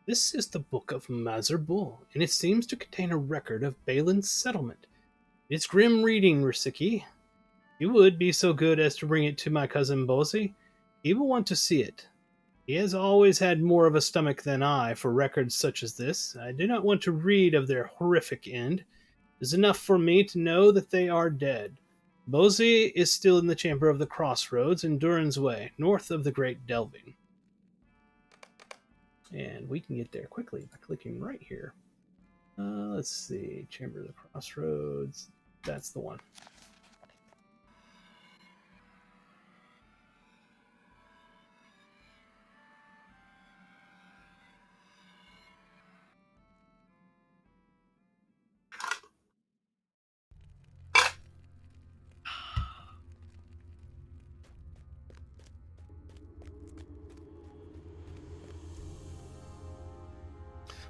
This is the Book of Mazerbul, and it seems to contain a record of Balin's settlement. It's grim reading, Risiki. You would be so good as to bring it to my cousin Bosi. He will want to see it. He has always had more of a stomach than I for records such as this. I do not want to read of their horrific end. It is enough for me to know that they are dead. Bosi is still in the Chamber of the Crossroads in Durin's Way, north of the Great Delving. And we can get there quickly by clicking right here. Let's see, Chamber of the Crossroads. That's the one.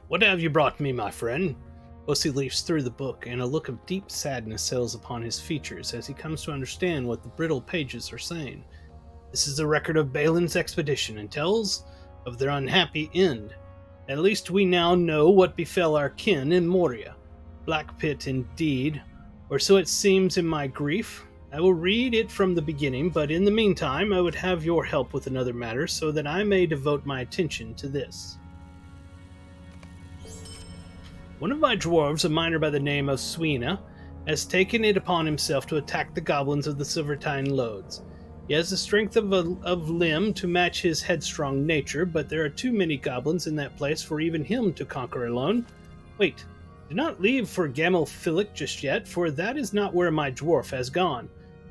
What have you brought me, my friend? Bosi leafs through the book, and a look of deep sadness settles upon his features as he comes to understand what the brittle pages are saying. This is a record of Balin's expedition and tells of their unhappy end. At least we now know what befell our kin in Moria. Black pit indeed, or so it seems in my grief. I will read it from the beginning, but in the meantime, I would have your help with another matter so that I may devote my attention to this. One of my dwarves, a miner by the name of Swina, has taken it upon himself to attack the goblins of the Silvertine Lodes. He has the strength of limb to match his headstrong nature, but there are too many goblins in that place for even him to conquer alone. Wait, do not leave for Gamelphilic just yet, for that is not where my dwarf has gone.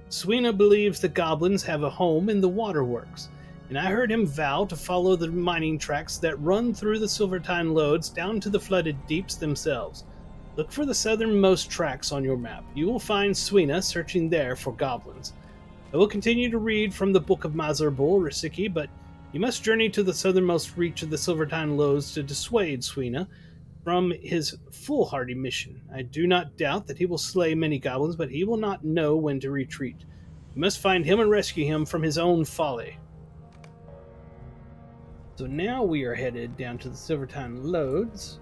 Swina believes the goblins have a home in the waterworks, and I heard him vow to follow the mining tracks that run through the Silvertine Lodes down to the flooded deeps themselves. Look for the southernmost tracks on your map. You will find Swina searching there for goblins. I will continue to read from the Book of Mazarbul, Risiki, but you must journey to the southernmost reach of the Silvertine Lodes to dissuade Swina from his foolhardy mission. I do not doubt that he will slay many goblins, but he will not know when to retreat. You must find him and rescue him from his own folly. So now we are headed down to the Silvertine Lodes,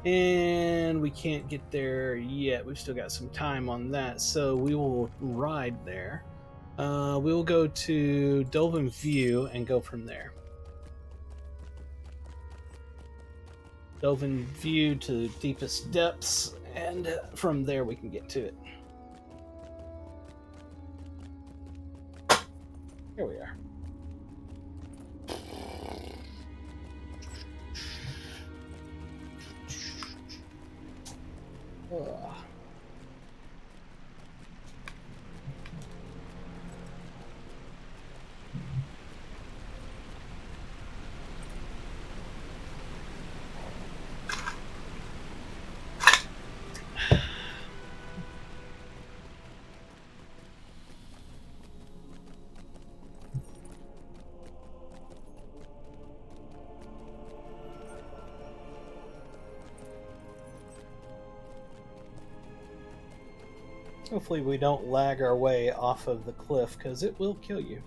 and we can't get there yet. We've still got some time on that, so we will ride there. We will go to Dolven View and go from there. Dolven View to deepest depths, and from there we can get to it. Here we are. Ugh. Hopefully we don't lag our way off of the cliff, because it will kill you.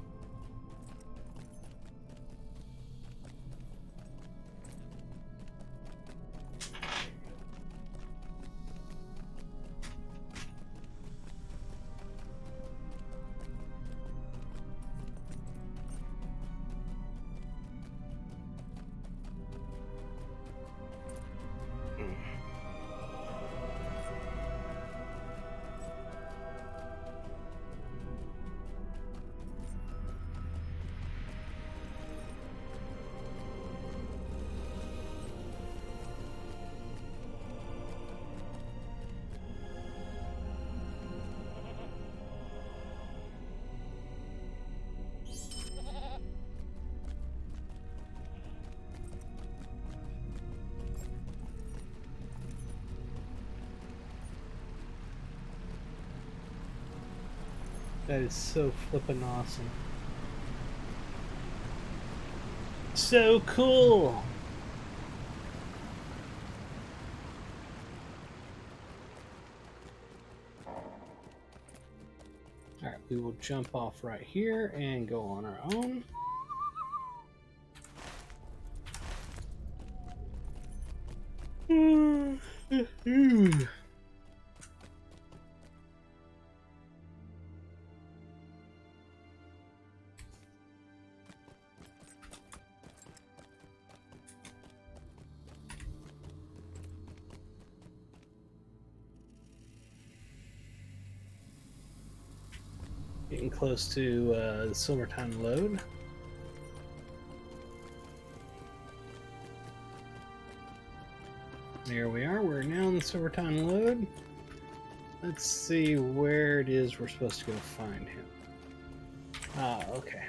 That is so flippin' awesome. So cool! Alright, we will jump off right here and go on our own. Getting close to the Silvertine Lode. There we are. We're now in the Silvertine Lode. Let's see where it is we're supposed to go find him. Ah, okay.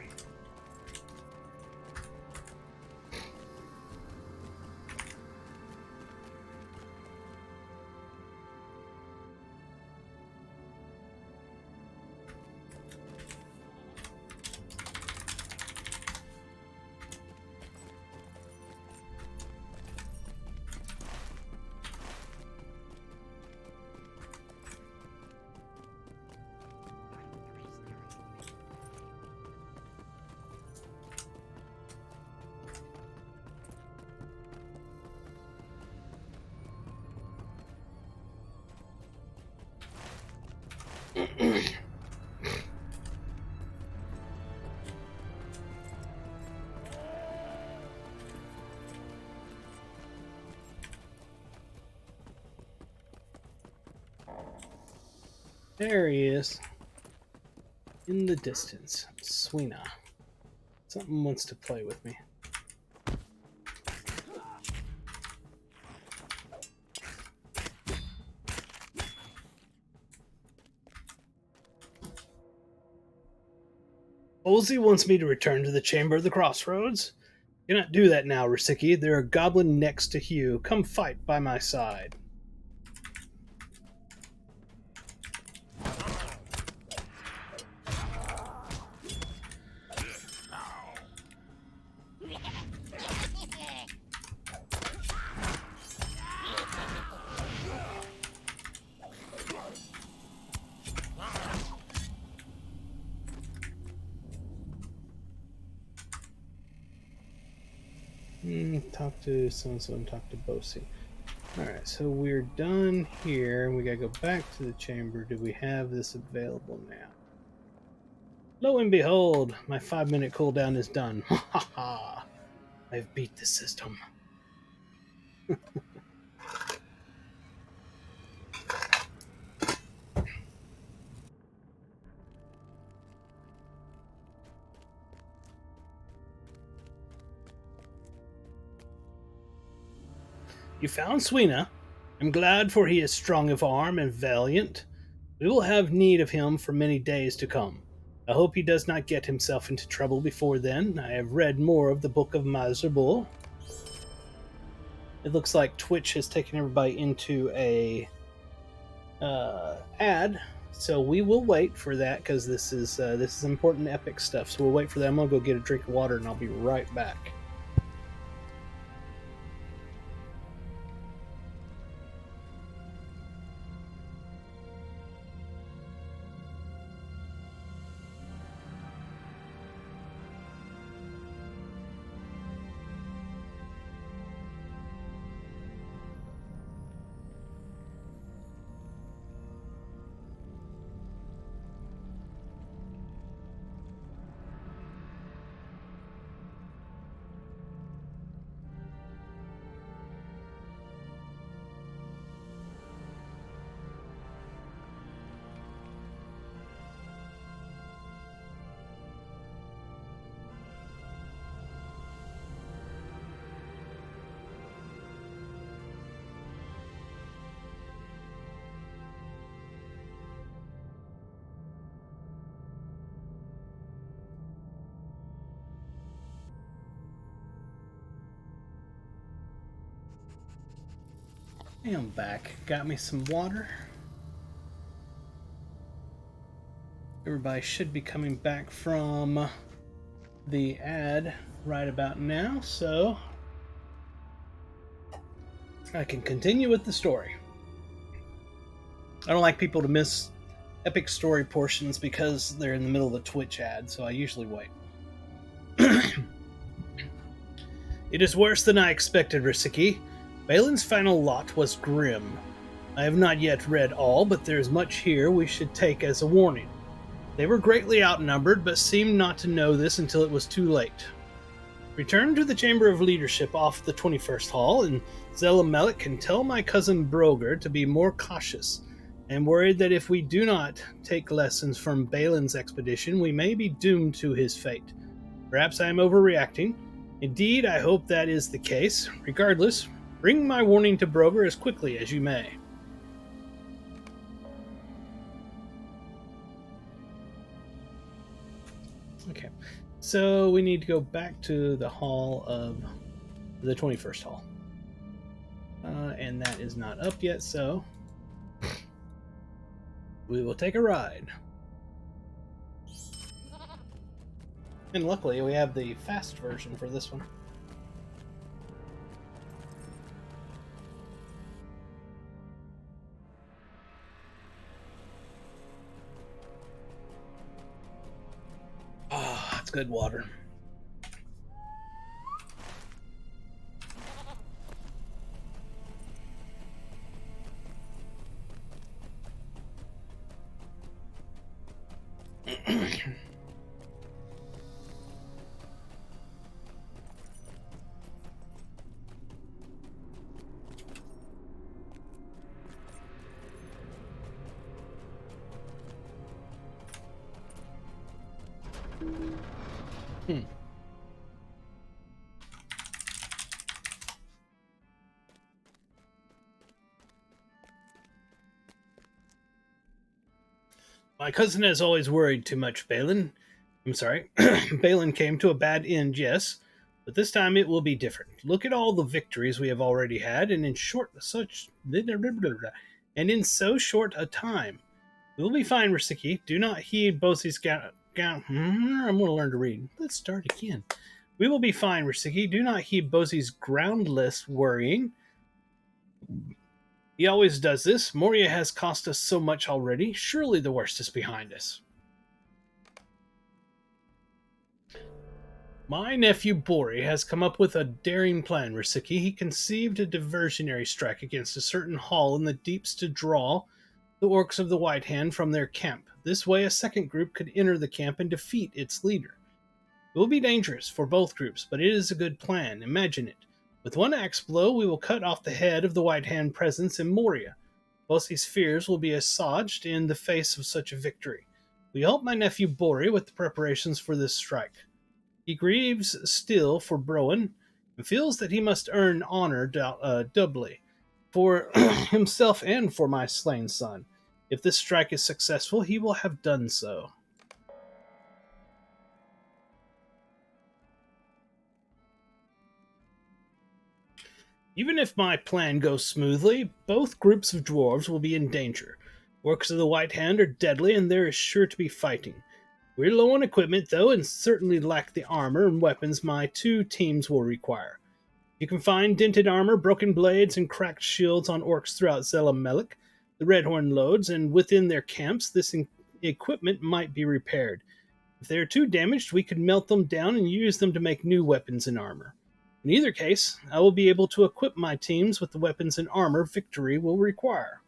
There he is. In the distance. Swina. Something wants to play with me. Olsey wants me to return to the Chamber of the Crossroads. Cannot do that now, Risiki. There are goblin next to Hugh. Come fight by my side. Talk to so-and-so and talk to Bosi. Alright, so we're done here. We gotta go back to the chamber. Do we have this available now? Lo and behold, my 5-minute cooldown is done. Ha ha ha! I've beat the system. You found Swina. I'm glad, for he is strong of arm and valiant. We will have need of him for many days to come. I hope he does not get himself into trouble before then. I have read more of the Book of Miserable. It looks like Twitch has taken everybody into a ad, so we will wait for that because this is important epic stuff. So we'll wait for that. I'm gonna go get a drink of water and I'll be right back. Hey, I'm back. Got me some water. Everybody should be coming back from the ad right about now, so I can continue with the story. I don't like people to miss epic story portions because they're in the middle of a Twitch ad, so I usually wait. It is worse than I expected, Risiki. Balin's final lot was grim. I have not yet read all, but there is much here we should take as a warning. They were greatly outnumbered, but seemed not to know this until it was too late. Return to the Chamber of Leadership off the 21st Hall, and Zelamelik can tell my cousin Broger to be more cautious. I am worried that if we do not take lessons from Balin's expedition, we may be doomed to his fate. Perhaps I am overreacting. Indeed, I hope that is the case. Regardless, bring my warning to Broger as quickly as you may. Okay, so we need to go back to the hall of the 21st Hall. And that is not up yet, so we will take a ride. And luckily, we have the fast version for this one. Ah, it's good water. Hmm. My cousin has always worried too much, Balin. I'm sorry. Balin came to a bad end, yes, but this time it will be different. Look at all the victories we have already had, and in so short a time. We will be fine, Risiki. Do not heed Bosie's I'm going to learn to read. Let's start again. We will be fine, Risiki. Do not heed Bosie's groundless worrying. He always does this. Moria has cost us so much already. Surely the worst is behind us. My nephew Bori has come up with a daring plan, Risiki. He conceived a diversionary strike against a certain hall in the deeps to draw the orcs of the White Hand from their camp. This way, a second group could enter the camp and defeat its leader. It will be dangerous for both groups, but it is a good plan. Imagine it. With one axe blow, we will cut off the head of the White Hand presence in Moria. Bosie's fears will be assuaged in the face of such a victory. We help my nephew Bori with the preparations for this strike. He grieves still for Brewing and feels that he must earn honor doubly for himself and for my slain son. If this strike is successful, he will have done so. Even if my plan goes smoothly, both groups of dwarves will be in danger. Orcs of the White Hand are deadly, and there is sure to be fighting. We're low on equipment, though, and certainly lack the armor and weapons my two teams will require. You can find dented armor, broken blades, and cracked shields on orcs throughout Zelamelik, the Redhorn loads, and within their camps, this equipment might be repaired. If they are too damaged, we could melt them down and use them to make new weapons and armor. In either case, I will be able to equip my teams with the weapons and armor victory will require.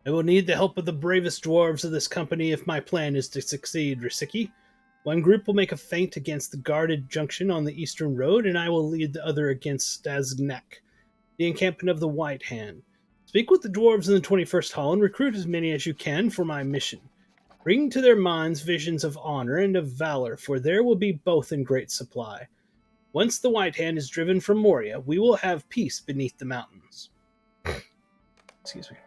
I will need the help of the bravest dwarves of this company if my plan is to succeed, Risiki. One group will make a feint against the guarded junction on the eastern road, and I will lead the other against Stazgnak, the encampment of the White Hand. Speak with the dwarves in the 21st Hall and recruit as many as you can for my mission. Bring to their minds visions of honor and of valor, for there will be both in great supply. Once the White Hand is driven from Moria, we will have peace beneath the mountains. Excuse me.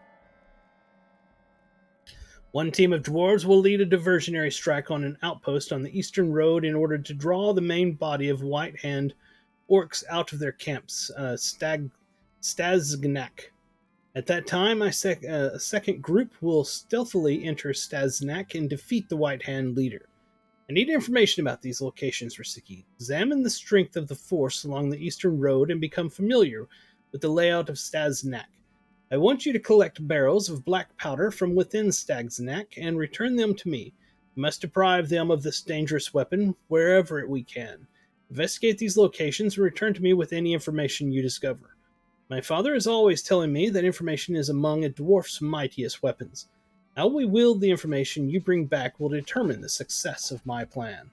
One team of dwarves will lead a diversionary strike on an outpost on the eastern road in order to draw the main body of White Hand orcs out of their camps, Stazgnak. At that time, a second group will stealthily enter Staznak and defeat the White Hand leader. I need information about these locations, Risiki. Examine the strength of the force along the eastern road and become familiar with the layout of Staznak. I want you to collect barrels of black powder from within Staznak and return them to me. We must deprive them of this dangerous weapon wherever we can. Investigate these locations and return to me with any information you discover. My father is always telling me that information is among a dwarf's mightiest weapons. How we wield the information you bring back will determine the success of my plan.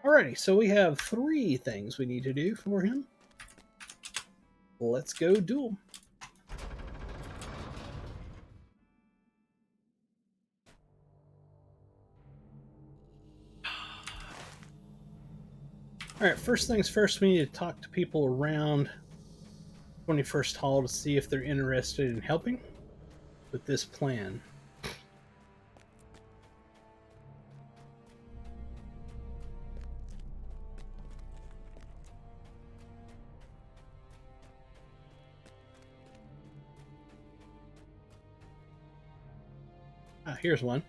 Alrighty, so we have 3 things we need to do for him. Let's go do them. Alright, first things first, we need to talk to people around 21st Hall to see if they're interested in helping with this plan. Here's one.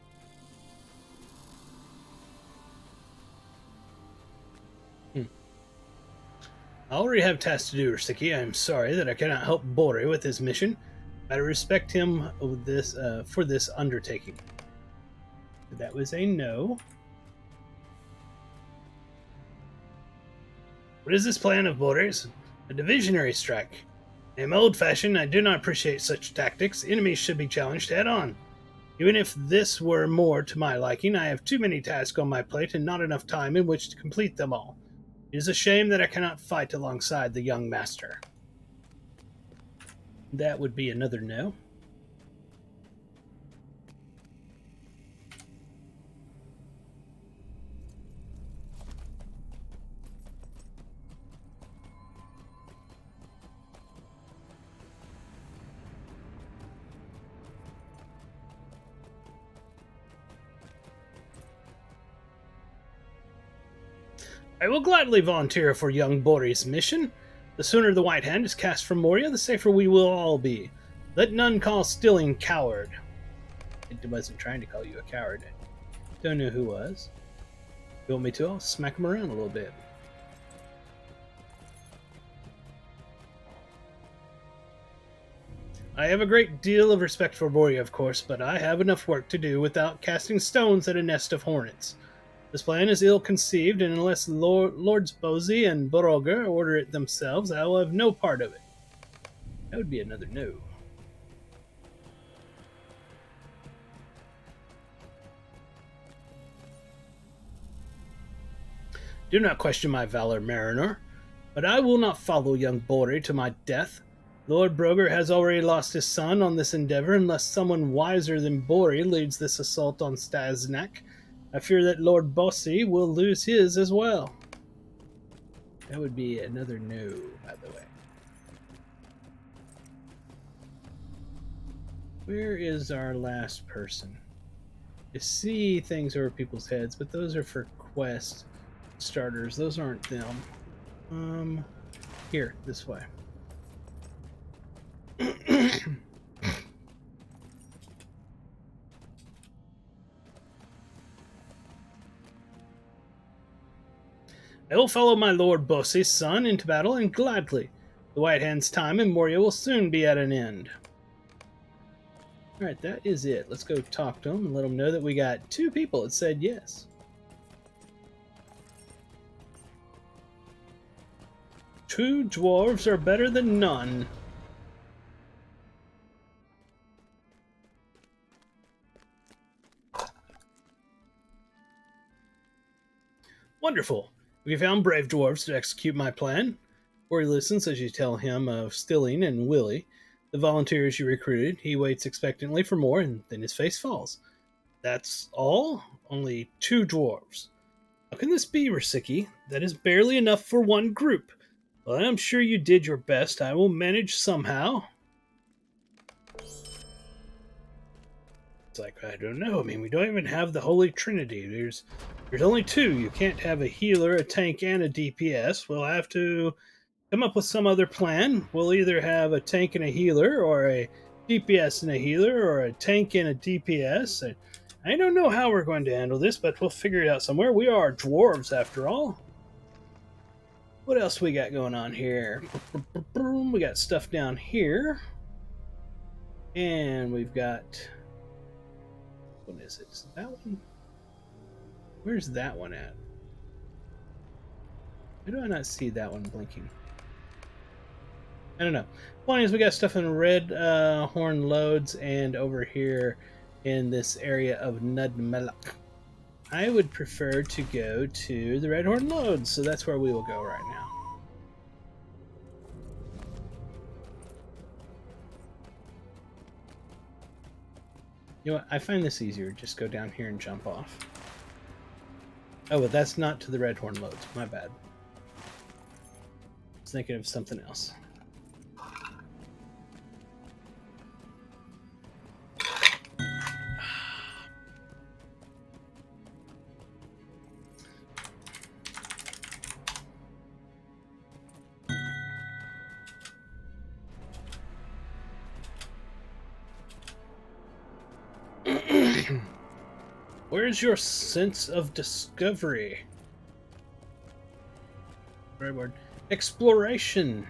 I already have tasks to do, Risiki. I am sorry that I cannot help Bori with his mission, but I respect him with this, for this undertaking. That was a no. What is this plan of Bori's? A diversionary strike. I am old-fashioned. I do not appreciate such tactics. Enemies should be challenged head-on. Even if this were more to my liking, I have too many tasks on my plate and not enough time in which to complete them all. It is a shame that I cannot fight alongside the young master. That would be another no. I will gladly volunteer for young Bori's mission. The sooner the White Hand is cast from Moria, the safer we will all be. Let none call Stilling coward. I wasn't trying to call you a coward. Don't know who was. You want me to? I'll smack him around a little bit. I have a great deal of respect for Moria, of course, but I have enough work to do without casting stones at a nest of hornets. This plan is ill-conceived, and unless Lords Bozy and Boroger order it themselves, I will have no part of it. That would be another no. Do not question my valor, Mariner, but I will not follow young Bori to my death. Lord Broger has already lost his son on this endeavor unless someone wiser than Bori leads this assault on Stasnak. I fear that Lord Bossy will lose his as well. That would be another no, by the way. Where is our last person? I see things over people's heads, but those are for quest starters. Those aren't them. Here, this way. I will follow my Lord Bossy's son into battle, and gladly. The White Hand's time in Moria will soon be at an end. Alright, that is it. Let's go talk to him and let him know that we got 2 people that said yes. 2 dwarves are better than none. Wonderful. We found brave dwarves to execute my plan. Ori listens as you tell him of Stilling and Willie, the volunteers you recruited. He waits expectantly for more, and then his face falls. That's all? Only 2 dwarves. How can this be, Risiki? That is barely enough for one group. Well, I'm sure you did your best. I will manage somehow. It's like, I don't know. I mean, we don't even have the Holy Trinity. There's only 2. You can't have a healer, a tank, and a DPS. We'll have to come up with some other plan. We'll either have a tank and a healer, or a DPS and a healer, or a tank and a DPS. I don't know how we're going to handle this, but we'll figure it out somewhere. We are dwarves, after all. What else we got going on here? We got stuff down here. And we've got... What is it? Is it that one? Where's that one at? Why do I not see that one blinking? I don't know. Point is, we got stuff in red horn loads and over here in this area of Nudmeluk. I would prefer to go to the red horn loads, so that's where we will go right now. You know what? I find this easier. Just go down here and jump off. Oh, but that's not to the red horn loads. My bad. I was thinking of something else. Where's your sense of discovery? Right word. Exploration.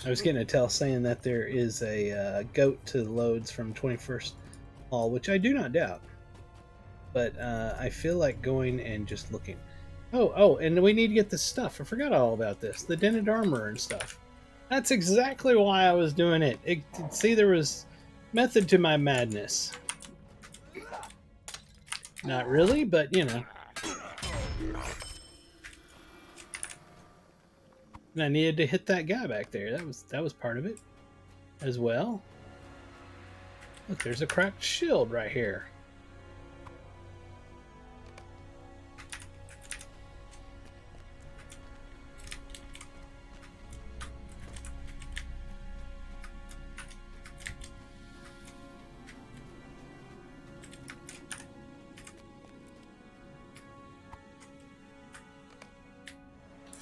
I was getting a tell saying that there is a goat to loads from 21st Hall, which I do not doubt. But I feel like going and just looking. Oh, and we need to get this stuff. I forgot all about this. The dented armor and stuff. That's exactly why I was doing it. See, there was method to my madness. Not really, but you know. And I needed to hit that guy back there. That was part of it as well. Look, there's a cracked shield right here.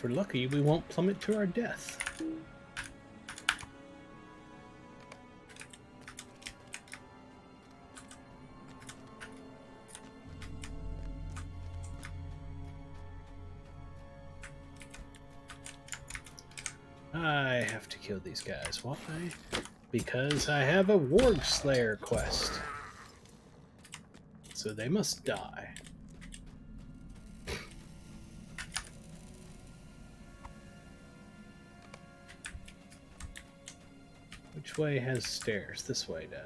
If we're lucky, we won't plummet to our death. I have to kill these guys. Why? Because I have a Warg Slayer quest. So they must die. Which way has stairs? This way does.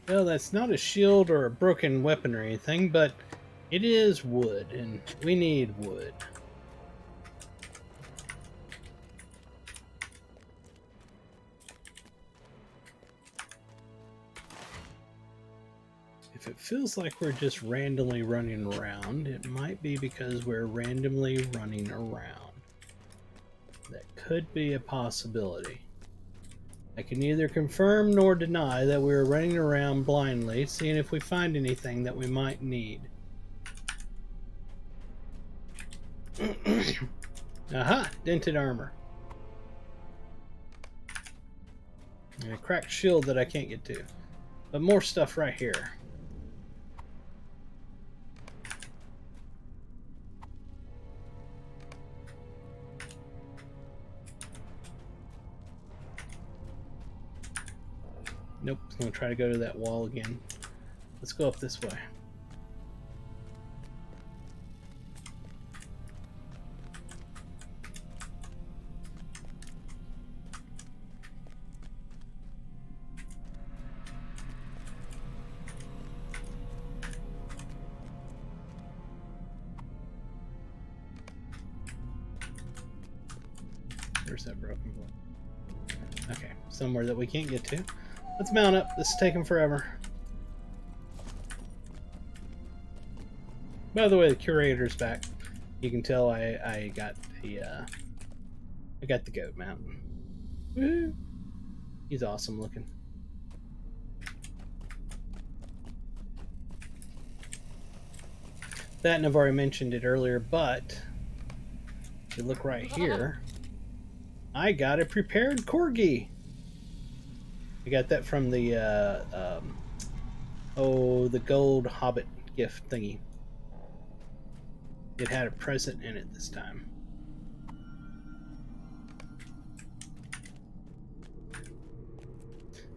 Well, that's not a shield or a broken weapon or anything, but it is wood, and we need wood. If it feels like we're just randomly running around, it might be because we're randomly running around. That could be a possibility. I can neither confirm nor deny that we're running around blindly, seeing if we find anything that we might need. Aha! Dented armor. And a cracked shield that I can't get to. But more stuff right here. Nope, I'm going to try to go to that wall again. Let's go up this way. Where's that broken block? Okay, somewhere that we can't get to. Let's mount up. This is taking forever. By the way, the curator's back. You can tell I got the goat mount. Woohoo! He's awesome looking. That, and I've already mentioned it earlier, but if you look right here, I got a prepared corgi. I got that from the the gold hobbit gift thingy. It had a present in it this time.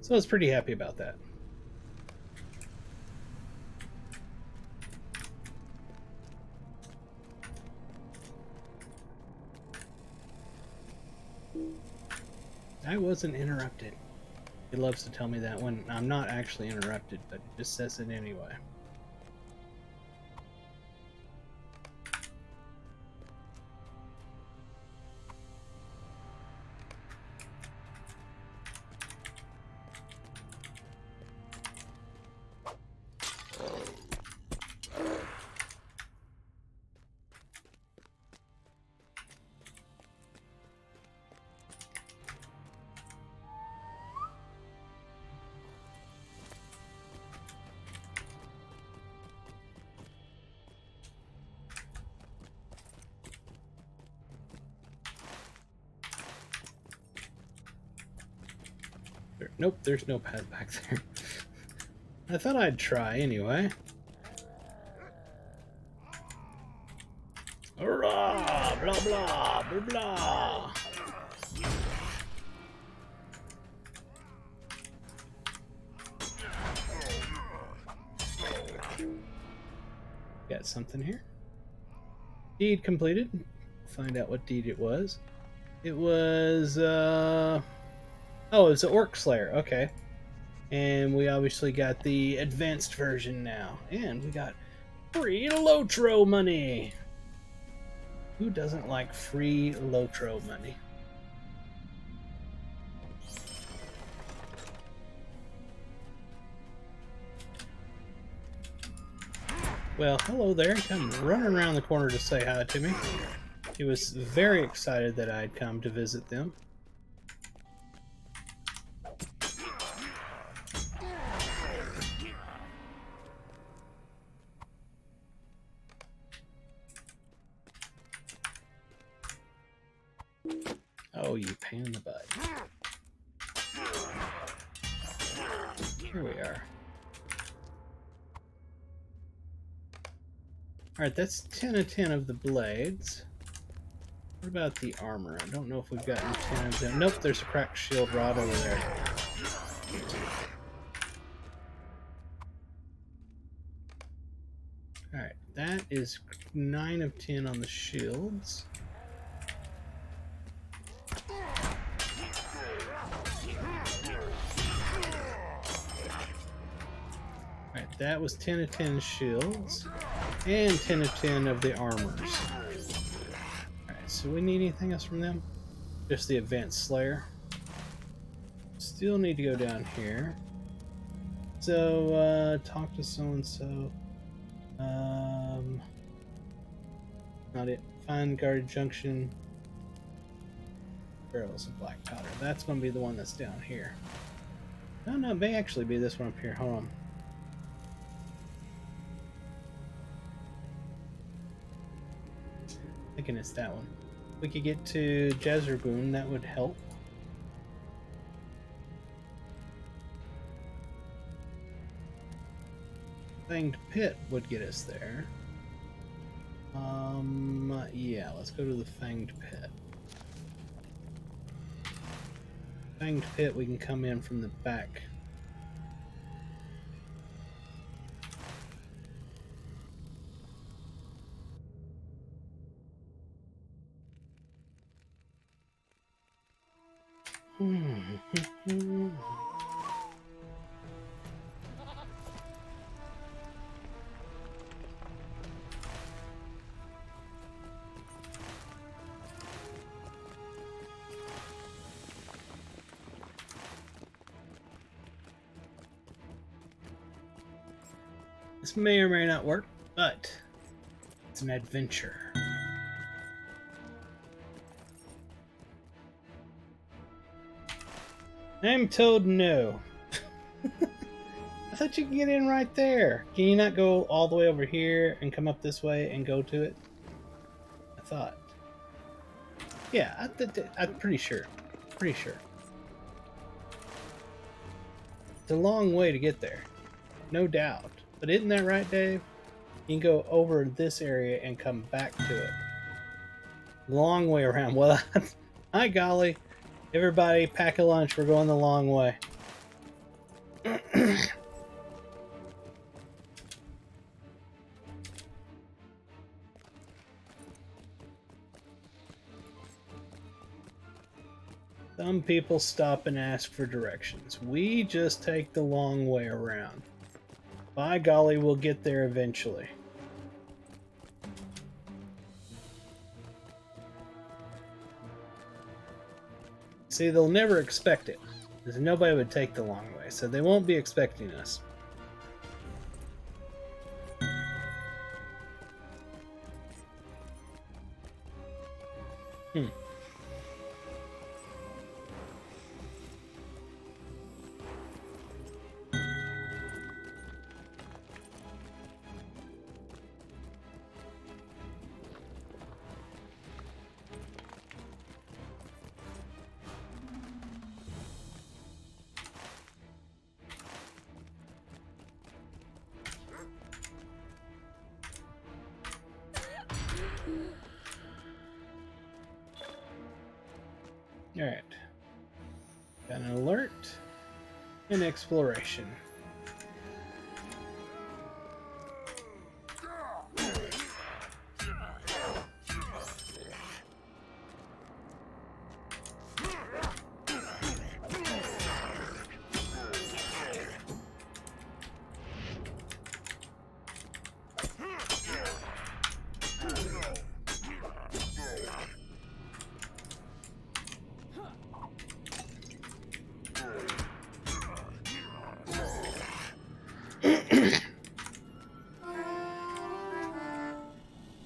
So I was pretty happy about that. I wasn't interrupted. He loves to tell me that when I'm not actually interrupted, but it just says it anyway. Nope, there's no path back there. I thought I'd try anyway. Hurrah! Blah, blah, blah, blah. Got something here. Deed completed. Find out what deed it was. It was, oh, it's an Orc Slayer. Okay. And we obviously got the advanced version now. And we got free Lotro money. Who doesn't like free Lotro money? Well, hello there. Come running around the corner to say hi to me. He was very excited that I'd come to visit them. Oh, you pain in the butt. Here we are. Alright, that's 10 of 10 of the blades. What about the armor? I don't know if we've gotten 10 of them. Nope, there's a cracked shield rod over there. Alright, that is 9 of 10 on the shields. Alright, that was 10 of 10 shields. And 10 of 10 of the armors. Alright, so we need anything else from them? Just the advanced slayer. Still need to go down here. So, talk to so-and-so. Not it. Find guarded junction. Barrels of black powder. That's going to be the one that's down here. No, it may actually be this one up here. Hold on. Thinking it's that one. We could get to Jazergoon, that would help. Fanged Pit would get us there. Yeah, let's go to the Fanged Pit. Fanged Pit, we can come in from the back. This may or may not work, but it's an adventure. I'm told no. I thought you could get in right there. Can you not go all the way over here and come up this way and go to it? I thought. Yeah, I'm pretty sure. Pretty sure. It's a long way to get there. No doubt. But isn't that right, Dave? You can go over this area and come back to it. Long way around. Well, hi golly. Everybody pack a lunch. We're going the long way. Some people stop and ask for directions. We just take the long way around. By golly, we'll get there eventually. See, they'll never expect it, because nobody would take the long way, so they won't be expecting us. Alright. Got an alert and exploration.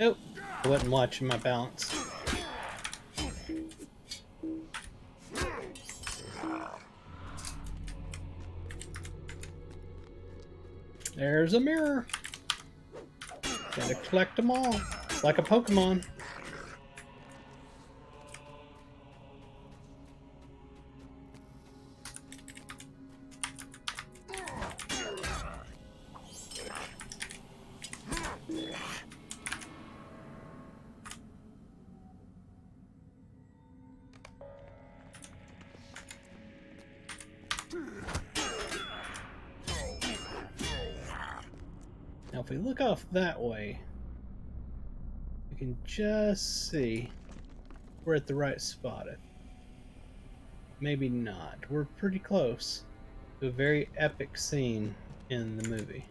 Nope, I wasn't watching my balance. There's a mirror. Gotta collect them all. It's like a Pokemon. if we look off that way, we can just see we're at the right spot. Maybe not. We're pretty close to a very epic scene in the movie.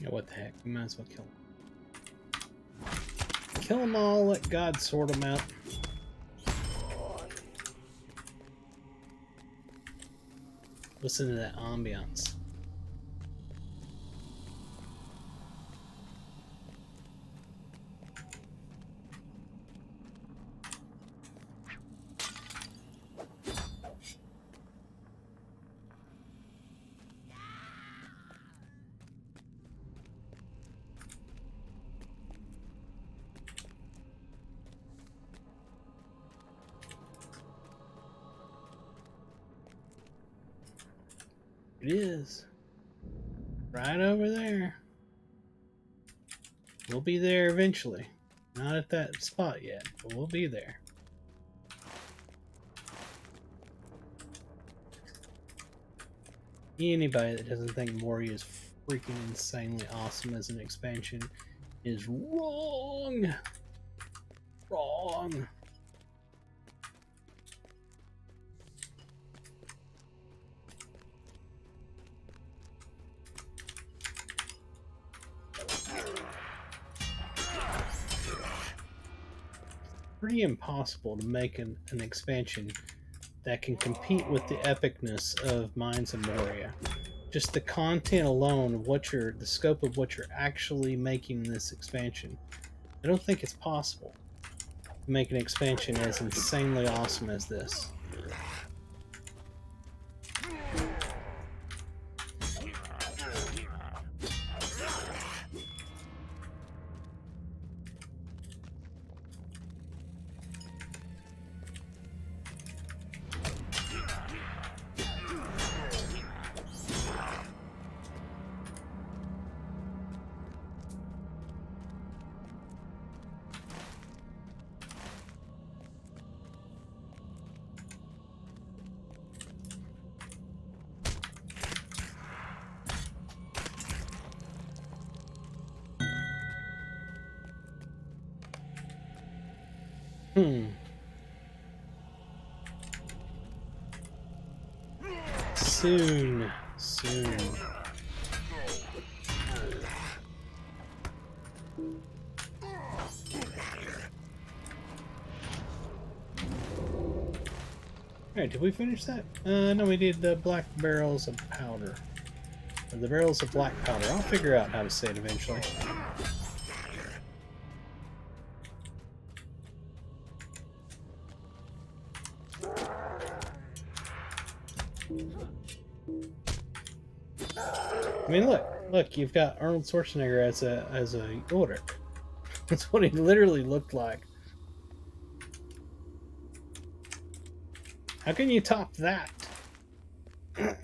Yeah, what the heck? We might as well kill them. Kill them all, let God sort them out. Listen to that ambiance. It is. Right over there. We'll be there eventually. Not at that spot yet, but we'll be there. Anybody that doesn't think Moria is freaking insanely awesome as an expansion is wrong. Wrong. Pretty impossible to make an expansion that can compete with the epicness of Mines of Moria. Just the content alone of the scope of what you're actually making in this expansion. I don't think it's possible to make an expansion as insanely awesome as this. Soon. Alright, did we finish that? No, we did the black barrels of powder. Or the barrels of black powder. I'll figure out how to say it eventually. I mean, look, you've got Arnold Schwarzenegger as a Ulrich. That's what he literally looked like. How can you top that? I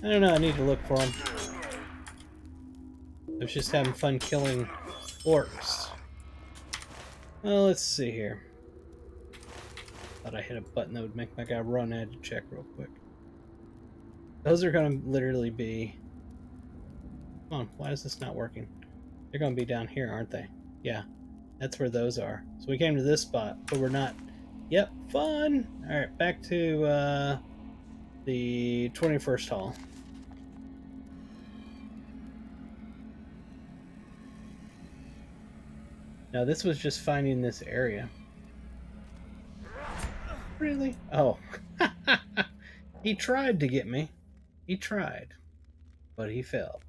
don't know, I need to look for him. I was just having fun killing orcs. Well, let's see here. Thought I hit a button that would make my guy run. I had to check real quick. Those are going to literally be... Come on, why is this not working? They're going to be down here, aren't they? Yeah, that's where those are. So we came to this spot, but we're not Yep, fun. All right, back to the 21st hall. Now, this was just finding this area. Really? Oh. He tried to get me. He tried, but he failed.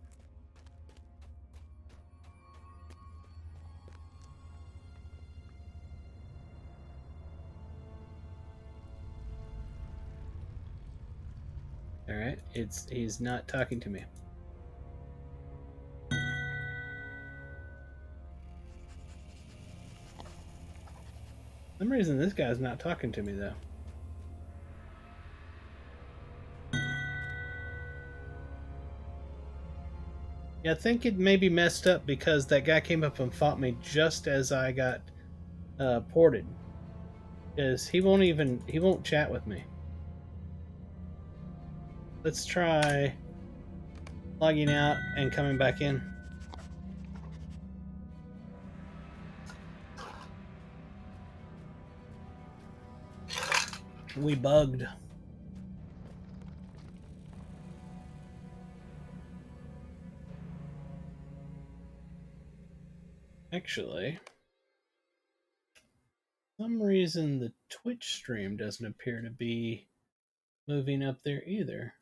All right, he's not talking to me. For some reason this guy's not talking to me though. Yeah, I think it may be messed up because that guy came up and fought me just as I got ported. Because he won't chat with me. Let's try logging out and coming back in. We bugged. Actually, for some reason the Twitch stream doesn't appear to be moving up there either.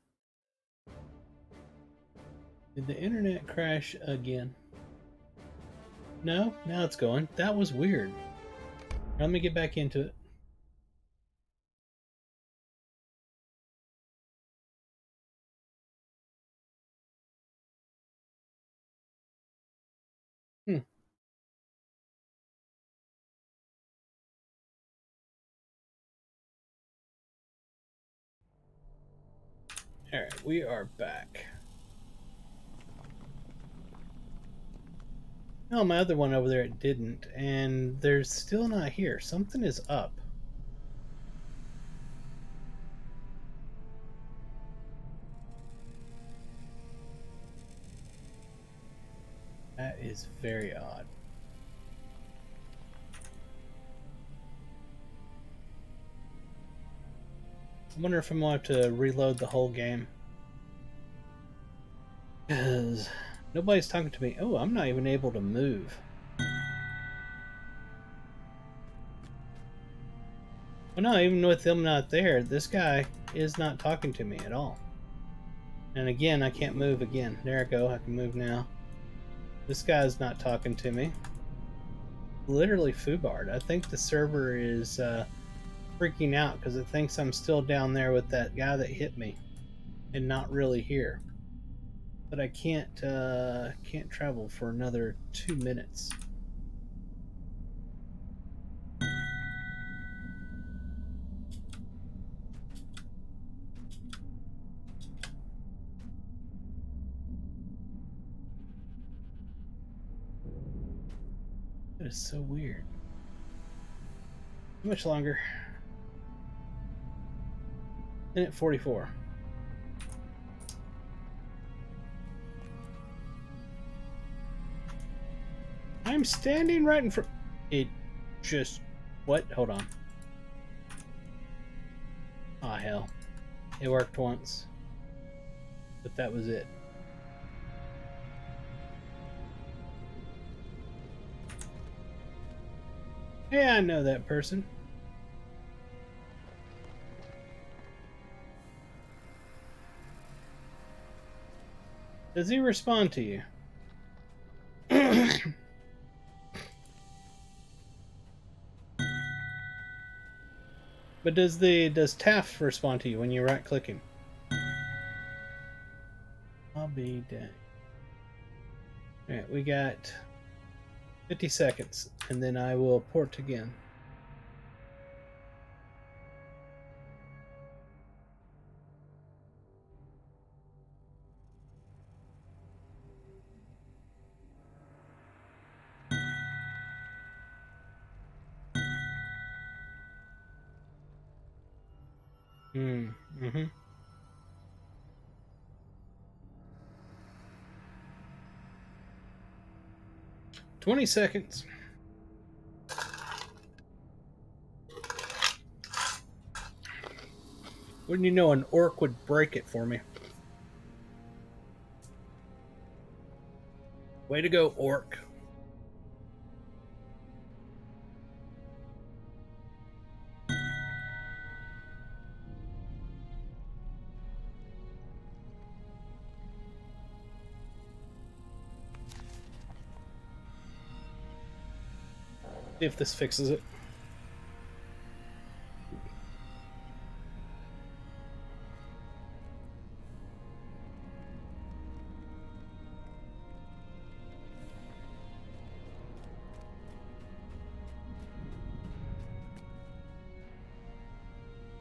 Did the internet crash again? No, now it's going. That was weird. Let me get back into it. Hmm. Alright, we are back. No, my other one over there it didn't, and there's still not here. Something is up. That is very odd. I wonder if I'm going to have to reload the whole game. Because nobody's talking to me. Oh, I'm not even able to move. Well, no, even with them not there, this guy is not talking to me at all. And again, I can't move again. There I go. I can move now. This guy's not talking to me. Literally foobarred. I think the server is freaking out because it thinks I'm still down there with that guy that hit me and not really here. But I can't travel for another 2 minutes. That is so weird. How much longer? Minute 44. I'm standing right in front. It just. What? Hold on. Ah, hell. It worked once. But that was it. Yeah, I know that person. Does he respond to you? But does Taft respond to you when you right click him? I'll be dang. Alright, we got 50 seconds, and then I will port again. Mm-hmm. 20 seconds. Wouldn't you know an orc would break it for me? Way to go, orc. See if this fixes it.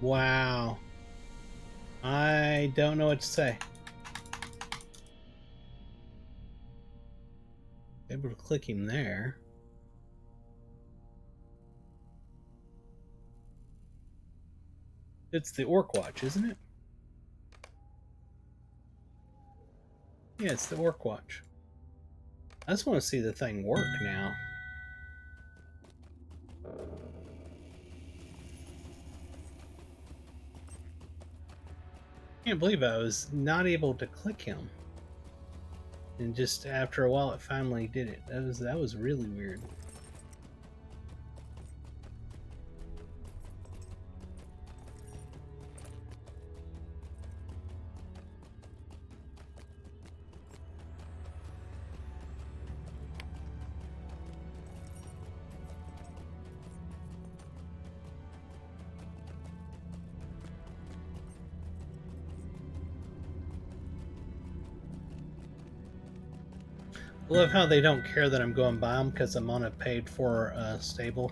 Wow. I don't know what to say. Able to click him there. It's the Orc Watch, isn't it? Yeah, it's the Orc Watch. I just want to see the thing work now. Can't believe I was not able to click him. And just after a while it finally did it. That was really weird. I love how they don't care that I'm going by them because I'm on a paid for stable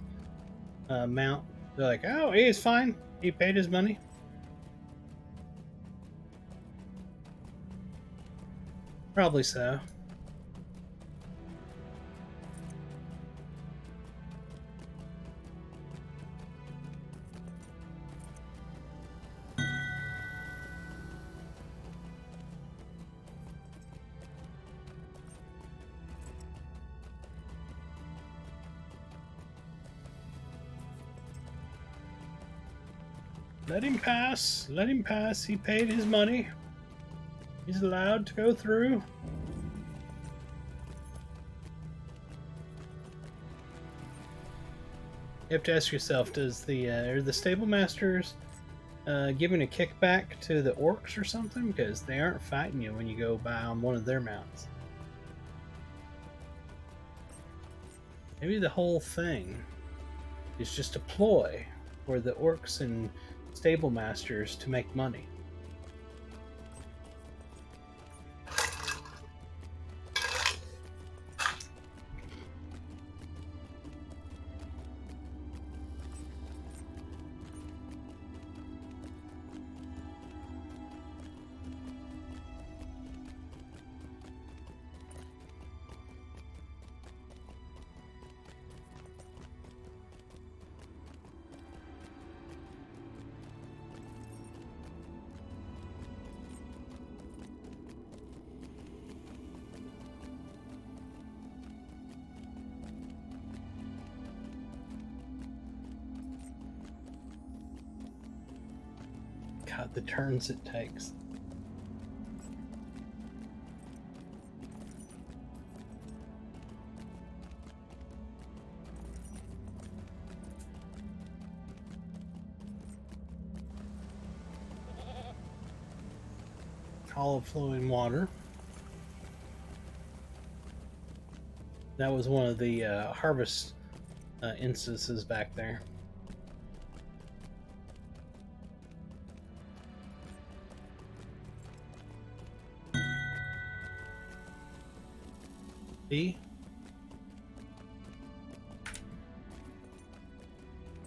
mount. They're like, oh, he's fine. He paid his money. Probably so. Let him pass. Let him pass. He paid his money. He's allowed to go through. You have to ask yourself: does the are the stable masters giving a kickback to the orcs or something? Because they aren't fighting you when you go by on one of their mounts. Maybe the whole thing is just a ploy for the orcs and stable masters to make money. God, the turns it takes. Hall of flowing water. That was one of the harvest instances back there. See?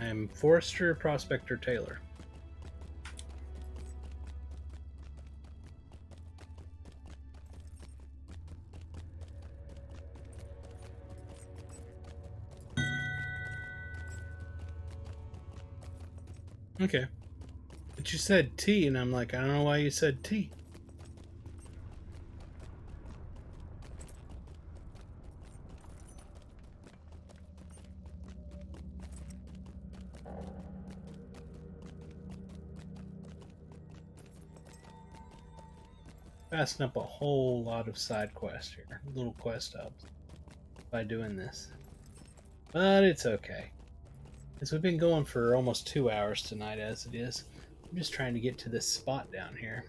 I'm Forester Prospector Taylor. Okay. But you said T, and I'm like, I don't know why you said T. Passing up a whole lot of side quests here, little quest hubs, by doing this. But it's okay. Because we've been going for almost 2 hours tonight as it is. I'm just trying to get to this spot down here.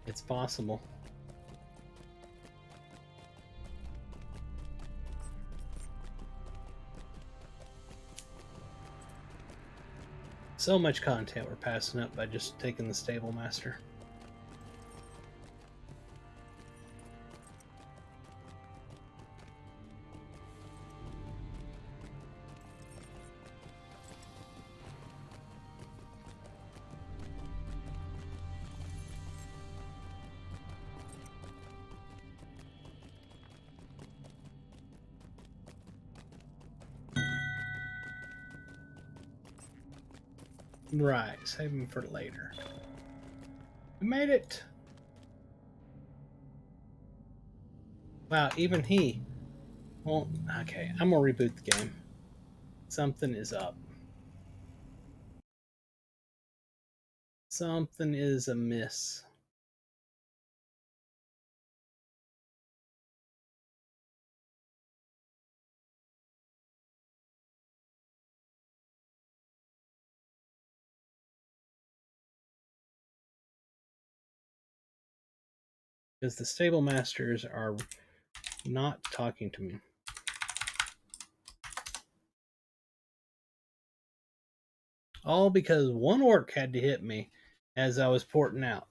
It's possible. So much content we're passing up by just taking the stable master. Right, save him for later. We made it! Wow, even he. Well, okay, I'm gonna reboot the game. Something is up. Something is amiss. Because the stable masters are not talking to me. All because one orc had to hit me as I was porting out.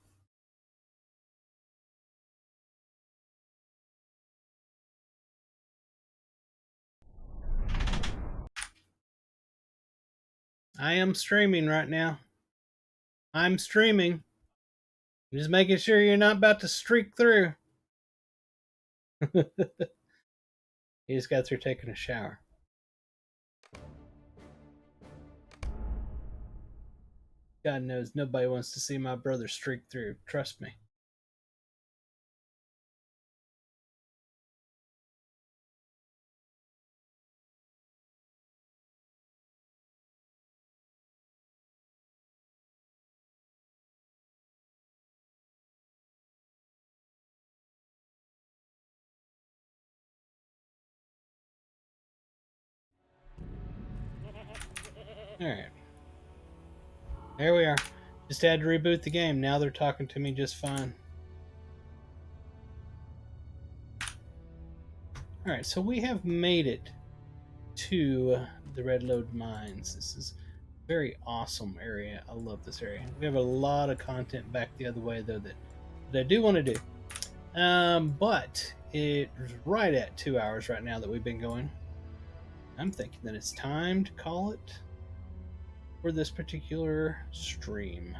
I am streaming right now. I'm streaming. I'm just making sure you're not about to streak through. He just got through taking a shower. God knows nobody wants to see my brother streak through. Trust me. Alright. There we are. Just had to reboot the game. Now they're talking to me just fine. Alright, so we have made it to the Red Lode Mines. This is a very awesome area. I love this area. We have a lot of content back the other way, though, that I do want to do. But it's right at 2 hours right now that we've been going. I'm thinking that it's time to call it for this particular stream.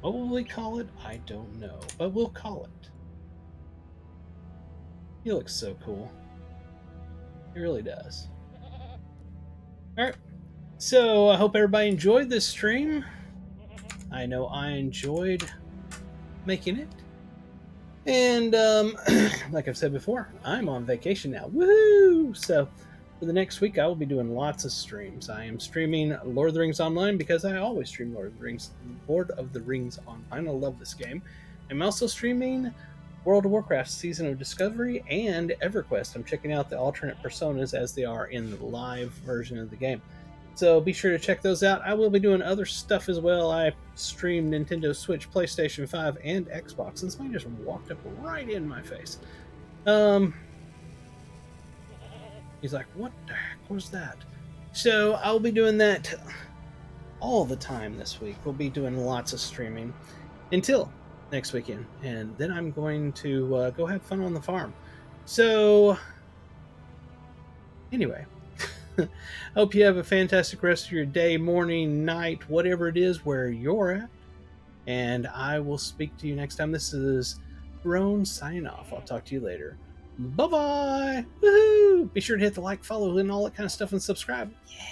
What will we call it? I don't know, but we'll call it. He looks so cool. He really does. Alright, so I hope everybody enjoyed this stream. I know I enjoyed making it. And like I've said before, I'm on vacation now. Woohoo! So for the next week, I will be doing lots of streams. I am streaming Lord of the Rings Online because I always stream Lord of the Rings Online. I love this game. I'm also streaming World of Warcraft Season of Discovery and EverQuest. I'm checking out the alternate personas as they are in the live version of the game. So be sure to check those out. I will be doing other stuff as well. I stream Nintendo Switch, PlayStation 5, and Xbox. And somebody just walked up right in my face. He's like, what the heck was that? So I'll be doing that all the time this week. We'll be doing lots of streaming until next weekend. And then I'm going to go have fun on the farm. So anyway, hope you have a fantastic rest of your day, morning, night, whatever it is where you're at. And I will speak to you next time. This is Roan signing off. I'll talk to you later. Bye-bye! Woohoo! Be sure to hit the like, follow, and all that kind of stuff, and subscribe. Yeah!